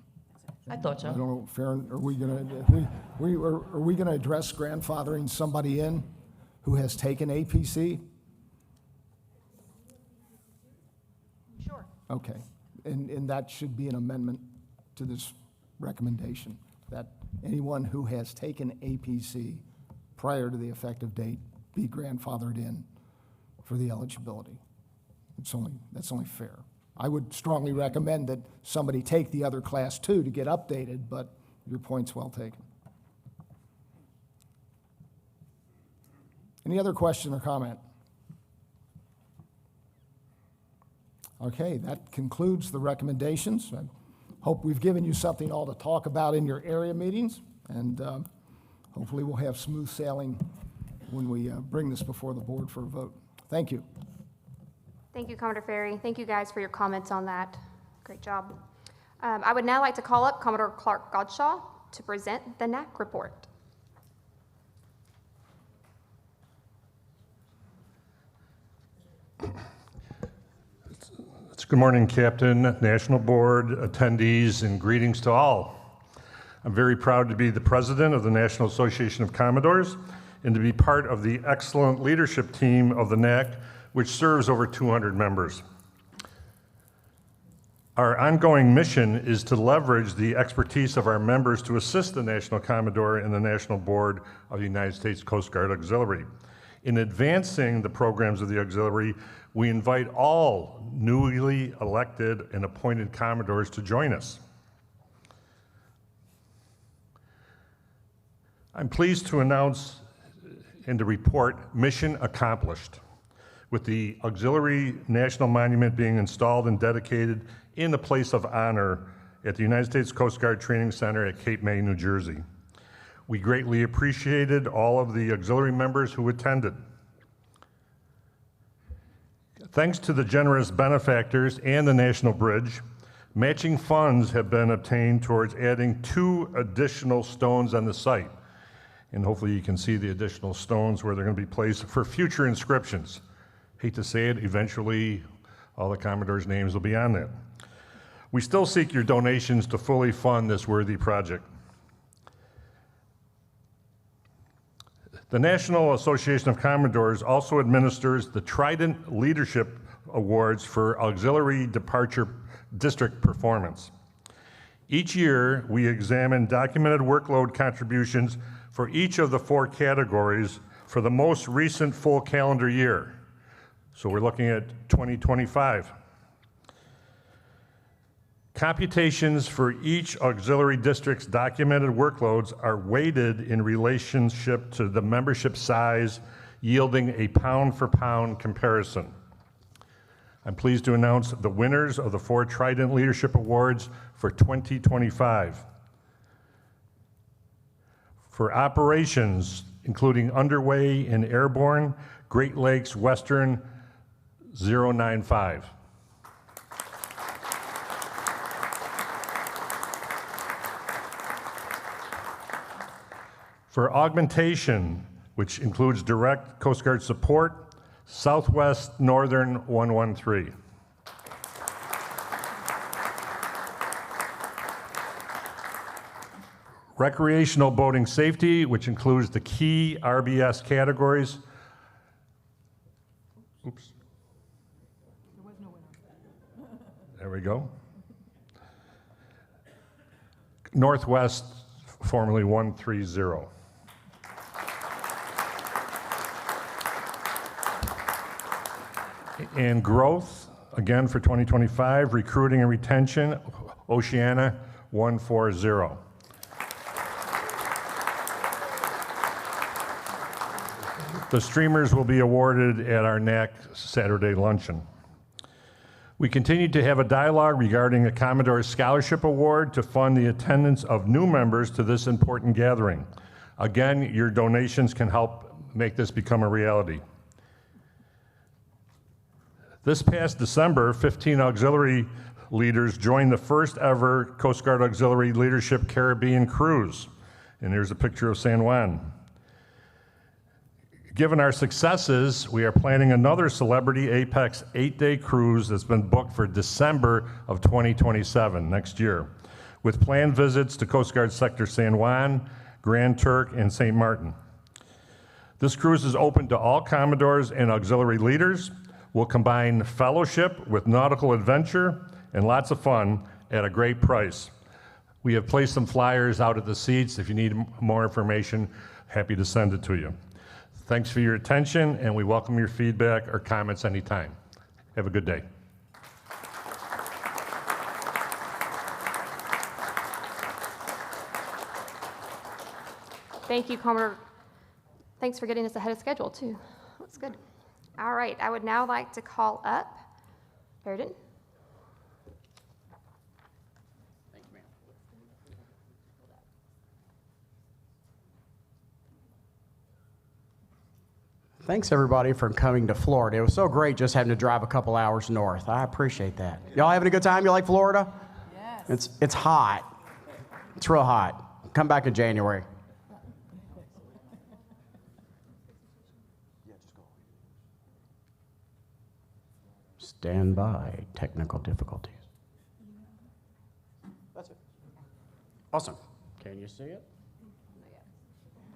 I thought so. I don't know, Farron, are we going to address grandfathering somebody in who has taken APC? Sure. Okay, and that should be an amendment to this recommendation, that anyone who has taken APC prior to the effective date be grandfathered in for the eligibility. That's only fair. I would strongly recommend that somebody take the other Class 2 to get updated, but your point's well taken. Any other question or comment? Okay, that concludes the recommendations. I hope we've given you something all to talk about in your area meetings, and hopefully we'll have smooth sailing when we bring this before the board for a vote. Thank you. Thank you, Commodore Ferry. Thank you guys for your comments on that. Great job. I would now like to call up Commodore Clark Godshaw to present the NAC report. Good morning, Captain, National Board, attendees, and greetings to all. I'm very proud to be the president of the National Association of Commodores and to be part of the excellent leadership team of the NAC, which serves over 200 members. Our ongoing mission is to leverage the expertise of our members to assist the National Commodore and the National Board of the United States Coast Guard Auxiliary. In advancing the programs of the Auxiliary, we invite all newly elected and appointed Commodores to join us. I'm pleased to announce and to report mission accomplished, with the Auxiliary National Monument being installed and dedicated in the place of honor at the United States Coast Guard Training Center at Cape May, New Jersey. We greatly appreciated all of the Auxiliary members who attended. Thanks to the generous benefactors and the National Bridge, matching funds have been obtained towards adding 2 additional stones on the site. And hopefully you can see the additional stones where they're going to be placed for future inscriptions. Hate to say it, eventually all the Commodores' names will be on that. We still seek your donations to fully fund this worthy project. The National Association of Commodores also administers the Trident Leadership Awards for Auxiliary Departure District Performance. Each year, we examine documented workload contributions for each of the 4 categories for the most recent full calendar year. So we're looking at 2025. Computations for each auxiliary district's documented workloads are weighted in relationship to the membership size, yielding a pound-for-pound comparison. I'm pleased to announce the winners of the 4 Trident Leadership Awards for 2025. For operations, including underway and airborne, Great Lakes Western 095. For augmentation, which includes direct Coast Guard support, Southwest Northern 113. Recreational boating safety, which includes the key RBS categories. Oops. There was no winner. There we go. Northwest, formerly 130. And growth, again for 2025, recruiting and retention, Oceana 140. The streamers will be awarded at our NAC Saturday luncheon. We continue to have a dialogue regarding a Commodore Scholarship Award to fund the attendance of new members to this important gathering. Again, your donations can help make this become a reality. This past December, 15 auxiliary leaders joined the first ever Coast Guard Auxiliary Leadership Caribbean Cruise. And here's a picture of San Juan. Given our successes, we are planning another Celebrity Apex 8-day cruise that's been booked for December of 2027, next year, with planned visits to Coast Guard Sector San Juan, Grand Turk, and St. Martin. This cruise is open to all Commodores and auxiliary leaders. We'll combine fellowship with nautical adventure and lots of fun at a great price. We have placed some flyers out at the seats. If you need more information, happy to send it to you. Thanks for your attention, and we welcome your feedback or comments anytime. Have a good day. Thank you, Commodore. Thanks for getting us ahead of schedule, too. That's good. All right, I would now like to call up Sheridan. Thanks, everybody, for coming to Florida. It was so great just having to drive a couple hours north. I appreciate that. Y'all having a good time? You like Florida? Yes. It's hot. It's real hot. Come back in January. Stand by. Technical difficulties. That's it. Awesome. Can you see it?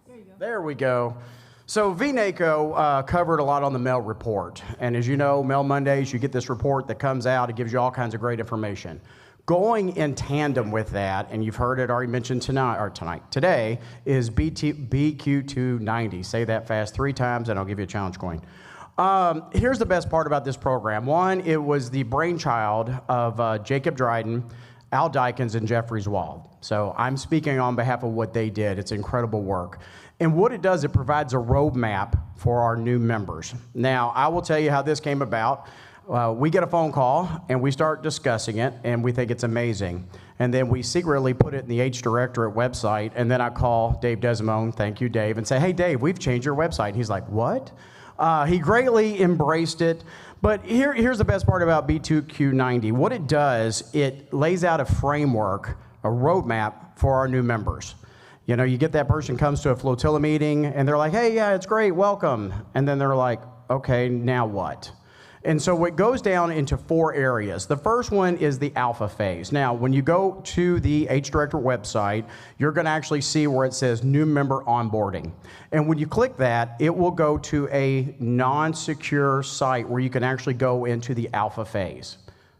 There you go. There we go. So VNACO covered a lot on the Mail report. And as you know, Mail Mondays, you get this report that comes out. It gives you all kinds of great information. Going in tandem with that, and you've heard it already mentioned today, is BQ290. Say that fast 3 times, and I'll give you a challenge coin. Here's the best part about this program. One, it was the brainchild of Jacob Dryden, Al Dykens, and Jeffrey Wald. So I'm speaking on behalf of what they did. It's incredible work. And what it does, it provides a roadmap for our new members. Now, I will tell you how this came about. We get a phone call, and we start discussing it, and we think it's amazing. And then we secretly put it in the H Directorate website, and then I call Dave Desimone, thank you, Dave, and say, hey, Dave, we've changed your website. And he's like, what? He greatly embraced it. But here's the best part about B2Q90. What it does, it lays out a framework, a roadmap for our new members. You know, you get that person comes to a flotilla meeting, and they're like, hey, yeah, it's great, welcome. And then they're like, okay, now what? And so it goes down into 4 areas. The first one is the alpha phase. Now, when you go to the H Director website, you're going to actually see where it says new member onboarding. And when you click that, it will go to a non-secure site where you can actually go into the alpha phase.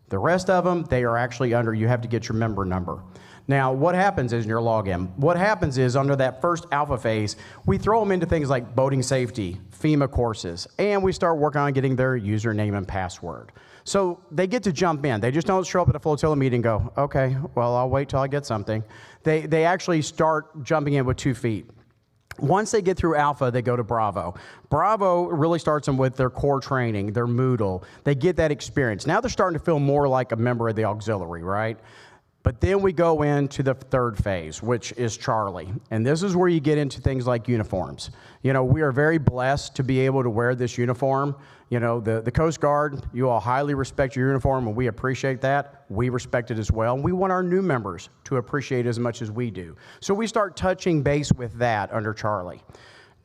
The rest of them, they are actually under, you have to get your member number. Now, what happens is in your login, what happens is under that first alpha phase, we throw them into things like boating safety, FEMA courses, and we start working on getting their username and password. So they get to jump in. They just don't show up at a flotilla meeting and go, okay, well, I'll wait till I get something. They actually start jumping in with 2 feet. Once they get through Alpha, they go to Bravo. Bravo really starts them with their core training, their Moodle. They get that experience. Now they're starting to feel more like a member of the auxiliary, right? But then we go into the 3rd phase, which is Charlie. And this is where you get into things like uniforms. You know, we are very blessed to be able to wear this uniform. You know, the Coast Guard, you all highly respect your uniform, and we appreciate that. We respect it as well. And we want our new members to appreciate it as much as we do. So we start touching base with that under Charlie.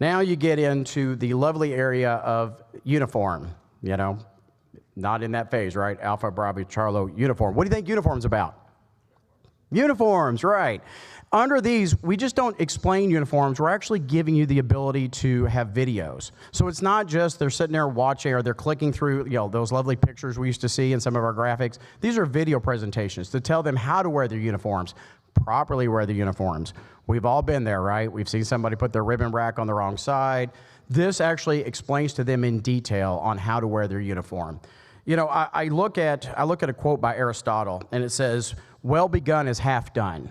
Now you get into the lovely area of uniform, you know, not in that phase, right? Alpha, Bravo, Charlie, uniform. What do you think uniform's about? Uniforms, right. Under these, we just don't explain uniforms. We're actually giving you the ability to have videos. So it's not just they're sitting there watching or they're clicking through, you know, those lovely pictures we used to see in some of our graphics. These are video presentations to tell them how to wear their uniforms, properly wear their uniforms. We've all been there, right? We've seen somebody put their ribbon rack on the wrong side. This actually explains to them in detail on how to wear their uniform. You know, I look at a quote by Aristotle, and it says, well begun is half done.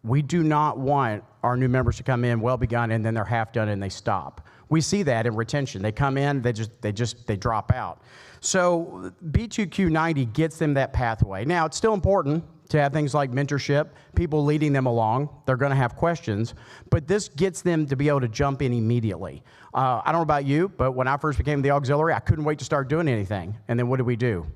We do not want our new members to come in well begun and then they're half done and they stop. We see that in retention. They come in, they drop out. So B2Q90 gets them that pathway. Now, it's still important to have things like mentorship, people leading them along. They're going to have questions, but this gets them to be able to jump in immediately. I don't know about you, but when I first became the auxiliary, I couldn't wait to start doing anything. And then what do?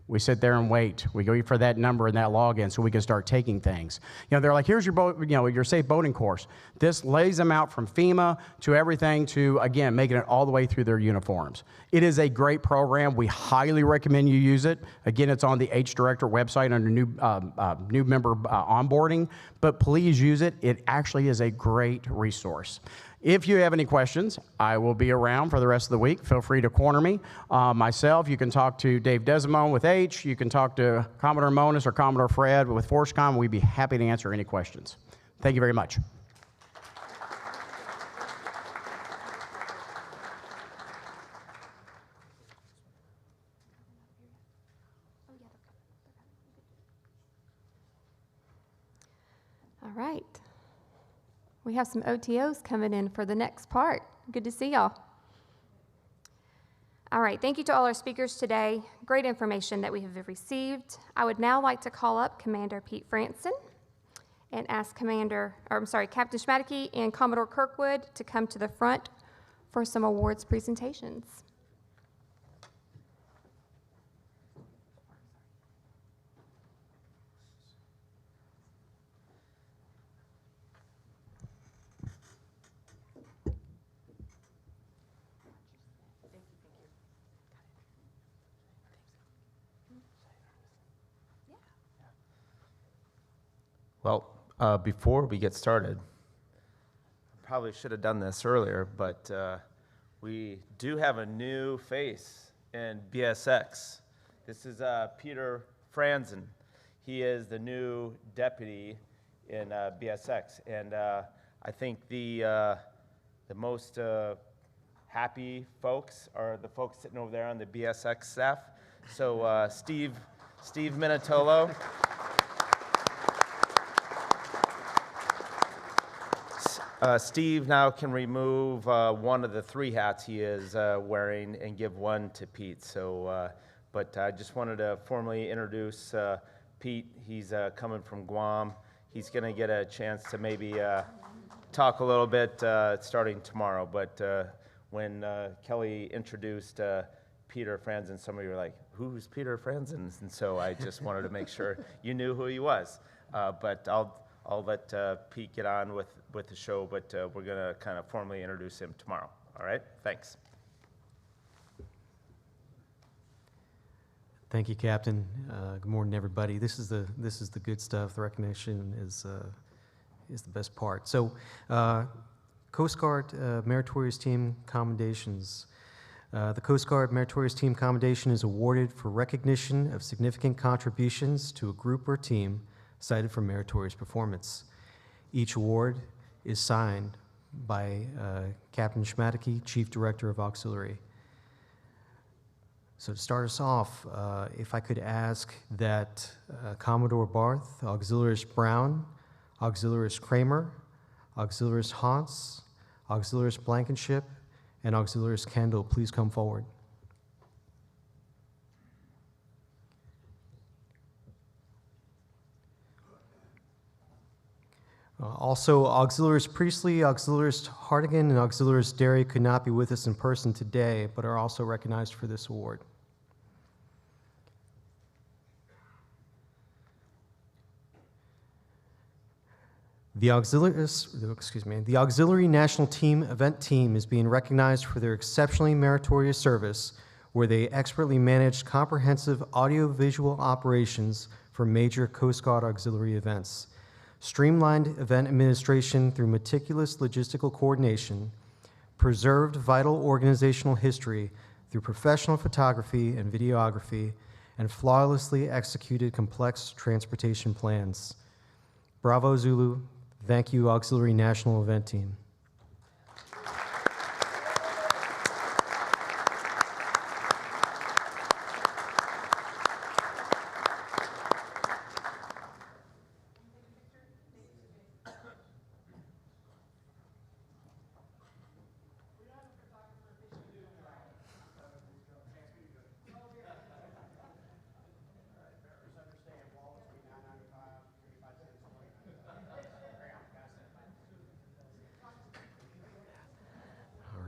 We sit there and wait. We go for that number and that login so we can start taking things. They're like, here's your boat, your safe boating course. This lays them out from FEMA to everything to, again, making it all the way through their uniforms. It is a great program. We highly recommend you use it. Again, it's on the H Director website under new member onboarding, but please use it. It actually is a great resource. If you have any questions, I will be around for the rest of the week. Feel free to corner me. Myself, you can talk to Dave Desimone with H. You can talk to Commodore Monis or Commodore Fred with ForceCom. We'd be happy to answer any questions. Thank you very much. All right. We have some OTOs coming in for the next part. Good to see y'all. All right, thank you to all our speakers today. Great information that we have received. I would now like to call up Commander Pete Franson and ask Captain Schmadeke and Commodore Kirkwood to come to the front for some awards presentations. Well, before we get started, probably should have done this earlier, but we do have a new face in BSX. This is Peter Franzen. He is the new deputy in BSX, and I think the most happy folks are the folks sitting over there on the BSX staff. So Steve Minatolo. Steve now can remove one of the 3 hats he is wearing and give one to Pete. So, but I just wanted to formally introduce Pete. He's coming from Guam. He's going to get a chance to maybe talk a little bit starting tomorrow. But when Kelly introduced Peter Franzen, some of you were like, "Who's Peter Franzen?" And so I just wanted to make sure you knew who he was. But I'll let Pete get on with the show, but we're going to kind of formally introduce him tomorrow. All right? Thanks. Thank you, Captain. Good morning, everybody. This is the good stuff. The recognition is the best part. So, Coast Guard Meritorious Team Commendations. The Coast Guard Meritorious Team Commendation is awarded for recognition of significant contributions to a group or team cited for meritorious performance. Each award is signed by Captain Schmadeke, Chief Director of Auxiliary. So to start us off, if I could ask that Commodore Barth, Auxiliarist Brown, Auxiliarist Kramer, Auxiliarist Hans, Auxiliarist Blankenship, and Auxiliarist Kendall please come forward. Also, Auxiliarist Priestley, Auxiliarist Hartigan, and Auxiliarist Derry could not be with us in person today, but are also recognized for this award. The Auxiliary National Team Event Team is being recognized for their exceptionally meritorious service, where they expertly managed comprehensive audiovisual operations for major Coast Guard auxiliary events, streamlined event administration through meticulous logistical coordination, preserved vital organizational history through professional photography and videography, and flawlessly executed complex transportation plans. Bravo, Zulu. Thank you, Auxiliary National Event Team.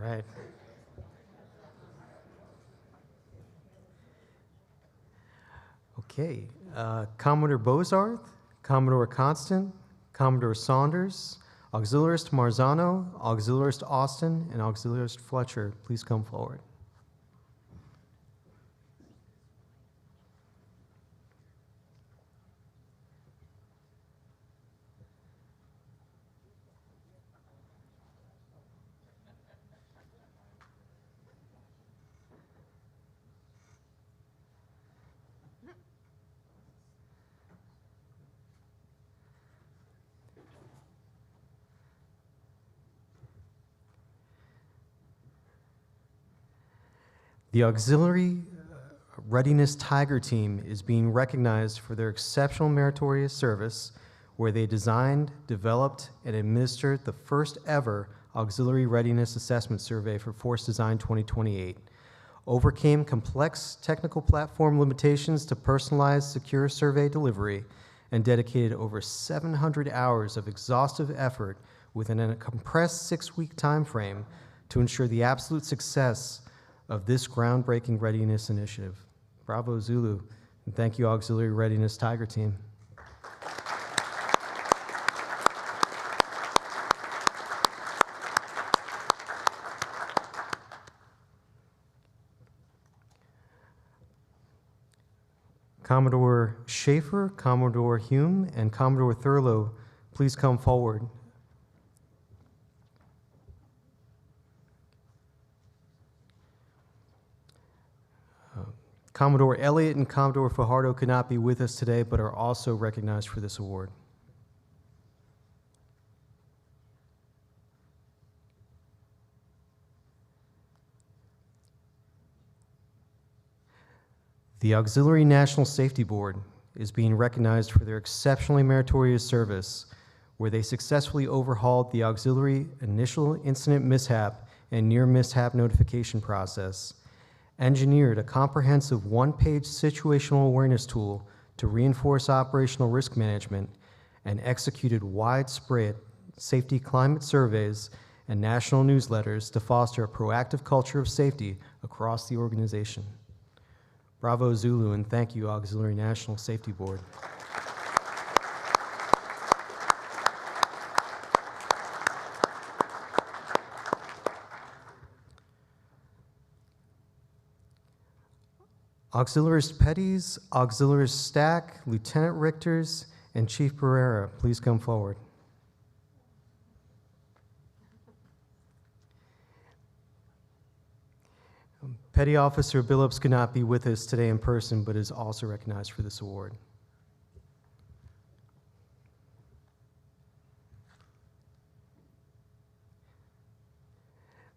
right. Okay, Commodore Bozarth, Commodore Constant, Commodore Saunders, Auxiliarist Marzano, Auxiliarist Austin, and Auxiliarist Fletcher, please come forward. The Auxiliary Readiness Tiger Team is being recognized for their exceptional meritorious service, where they designed, developed, and administered the first ever Auxiliary Readiness Assessment Survey for Force Design 2028, overcame complex technical platform limitations to personalized, secure survey delivery, and dedicated over 700 hours of exhaustive effort within a compressed 6-week time frame to ensure the absolute success of this groundbreaking readiness initiative. Bravo, Zulu, and thank you, Auxiliary Readiness Tiger Team. Commodore Schaefer, Commodore Hume, and Commodore Thurlow, please come forward. Commodore Elliott and Commodore Fajardo could not be with us today, but are also recognized for this award. The Auxiliary National Safety Board is being recognized for their exceptionally meritorious service, where they successfully overhauled the Auxiliary Initial Incident Mishap and Near Mishap Notification process, engineered a comprehensive one-page situational awareness tool to reinforce operational risk management, and executed widespread safety climate surveys and national newsletters to foster a proactive culture of safety across the organization. Bravo, Zulu, and thank you, Auxiliary National Safety Board. Auxiliarist Petties, Auxiliarist Stack, Lieutenant Richters, and Chief Pereira, please come forward. Petty Officer Billups could not be with us today in person, but is also recognized for this award.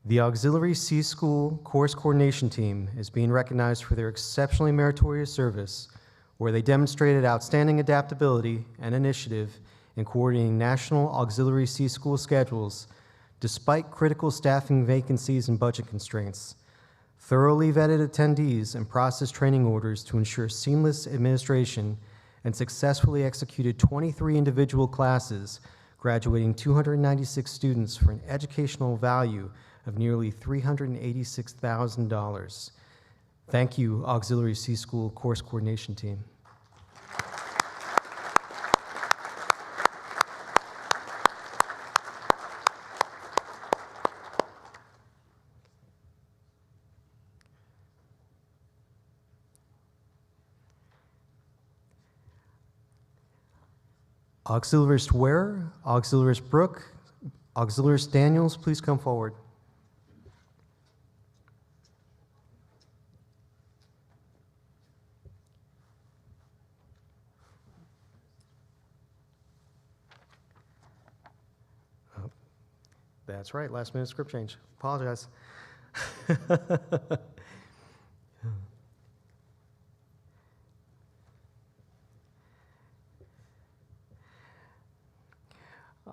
The Auxiliary Sea School Course Coordination Team is being recognized for their exceptionally meritorious service, where they demonstrated outstanding adaptability and initiative in coordinating national auxiliary sea school schedules despite critical staffing vacancies and budget constraints, thoroughly vetted attendees and processed training orders to ensure seamless administration, and successfully executed 23 individual classes, graduating 296 students for an educational value of nearly $386,000. Thank you, Auxiliary Sea School Course Coordination Team. Auxiliarist Ware, Auxiliarist Brooke, Auxiliarist Daniels, please come forward. Oh, that's right, last minute script change. Apologize.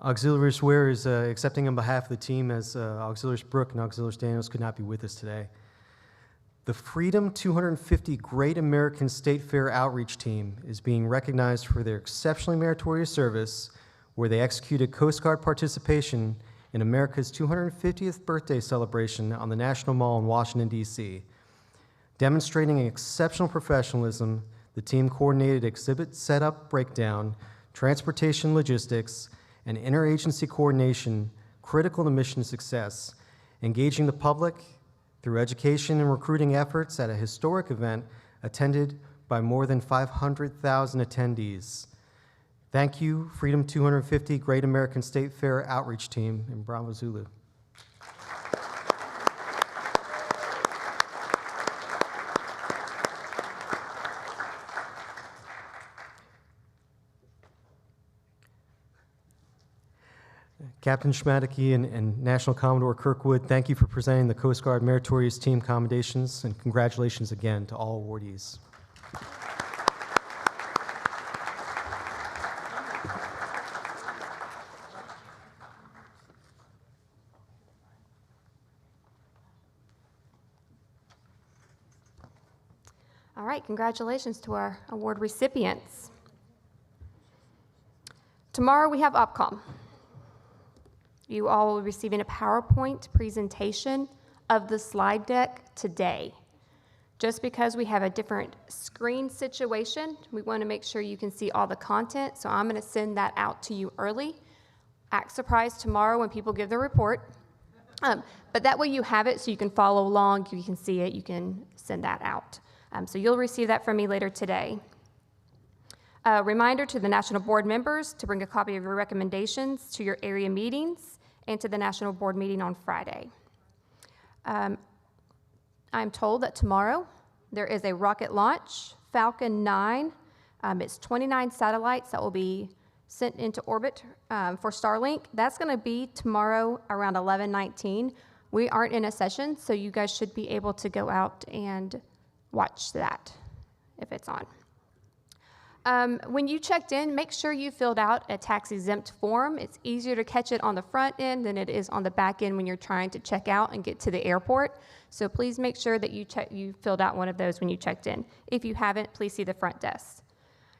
Auxiliarist Ware is accepting on behalf of the team, as Auxiliarist Brooke and Auxiliarist Daniels could not be with us today. The Freedom 250 Great American State Fair Outreach Team is being recognized for their exceptionally meritorious service, where they executed Coast Guard participation in America's 250th birthday celebration on the National Mall in Washington, D.C. Demonstrating exceptional professionalism, the team coordinated exhibit setup breakdown, transportation logistics, and interagency coordination critical to mission success, engaging the public through education and recruiting efforts at a historic event attended by more than 500,000 attendees. Thank you, Freedom 250 Great American State Fair Outreach Team in Bravo Zulu. Captain Schmadeke and National Commodore Kirkwood, thank you for presenting the Coast Guard Meritorious Team Commendations, and congratulations again to all awardees. All right, congratulations to our award recipients. Tomorrow we have OPCOM. You all will be receiving a PowerPoint presentation of the slide deck today. Just because we have a different screen situation, we want to make sure you can see all the content, so I'm going to send that out to you early. Act surprised tomorrow when people give their report. But that way you have it so you can follow along, you can see it, you can send that out. So you'll receive that from me later today. A reminder to the National Board members to bring a copy of your recommendations to your area meetings and to the National Board meeting on Friday. I'm told that tomorrow there is a rocket launch, Falcon 9. It's 29 satellites that will be sent into orbit for Starlink. That's going to be tomorrow around 11:19. We aren't in a session, so you guys should be able to go out and watch that if it's on. When you checked in, make sure you filled out a tax-exempt form. It's easier to catch it on the front end than it is on the back end when you're trying to check out and get to the airport. So please make sure that you filled out one of those when you checked in. If you haven't, please see the front desk.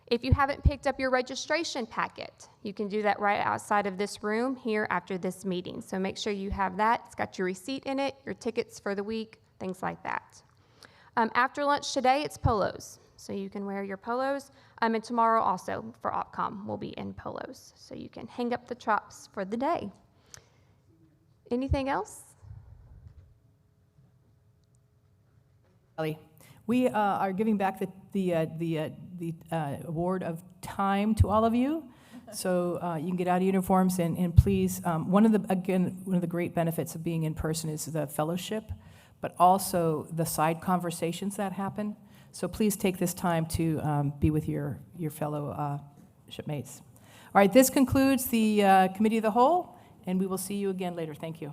If you haven't picked up your registration packet, you can do that right outside of this room here after this meeting. So make sure you have that. It's got your receipt in it, your tickets for the week, things like that. After lunch today, it's polos. So you can wear your polos. And tomorrow also for OPCOM, we'll be in polos. So you can hang up the chops for the day. Anything else? Kelly, we are giving back the award of time to all of you. So you can get out of uniforms and please, one of the great benefits of being in person is the fellowship, but also the side conversations that happen. So please take this time to be with your fellow shipmates. All right, this concludes the Committee of the Whole, and we will see you again later. Thank you.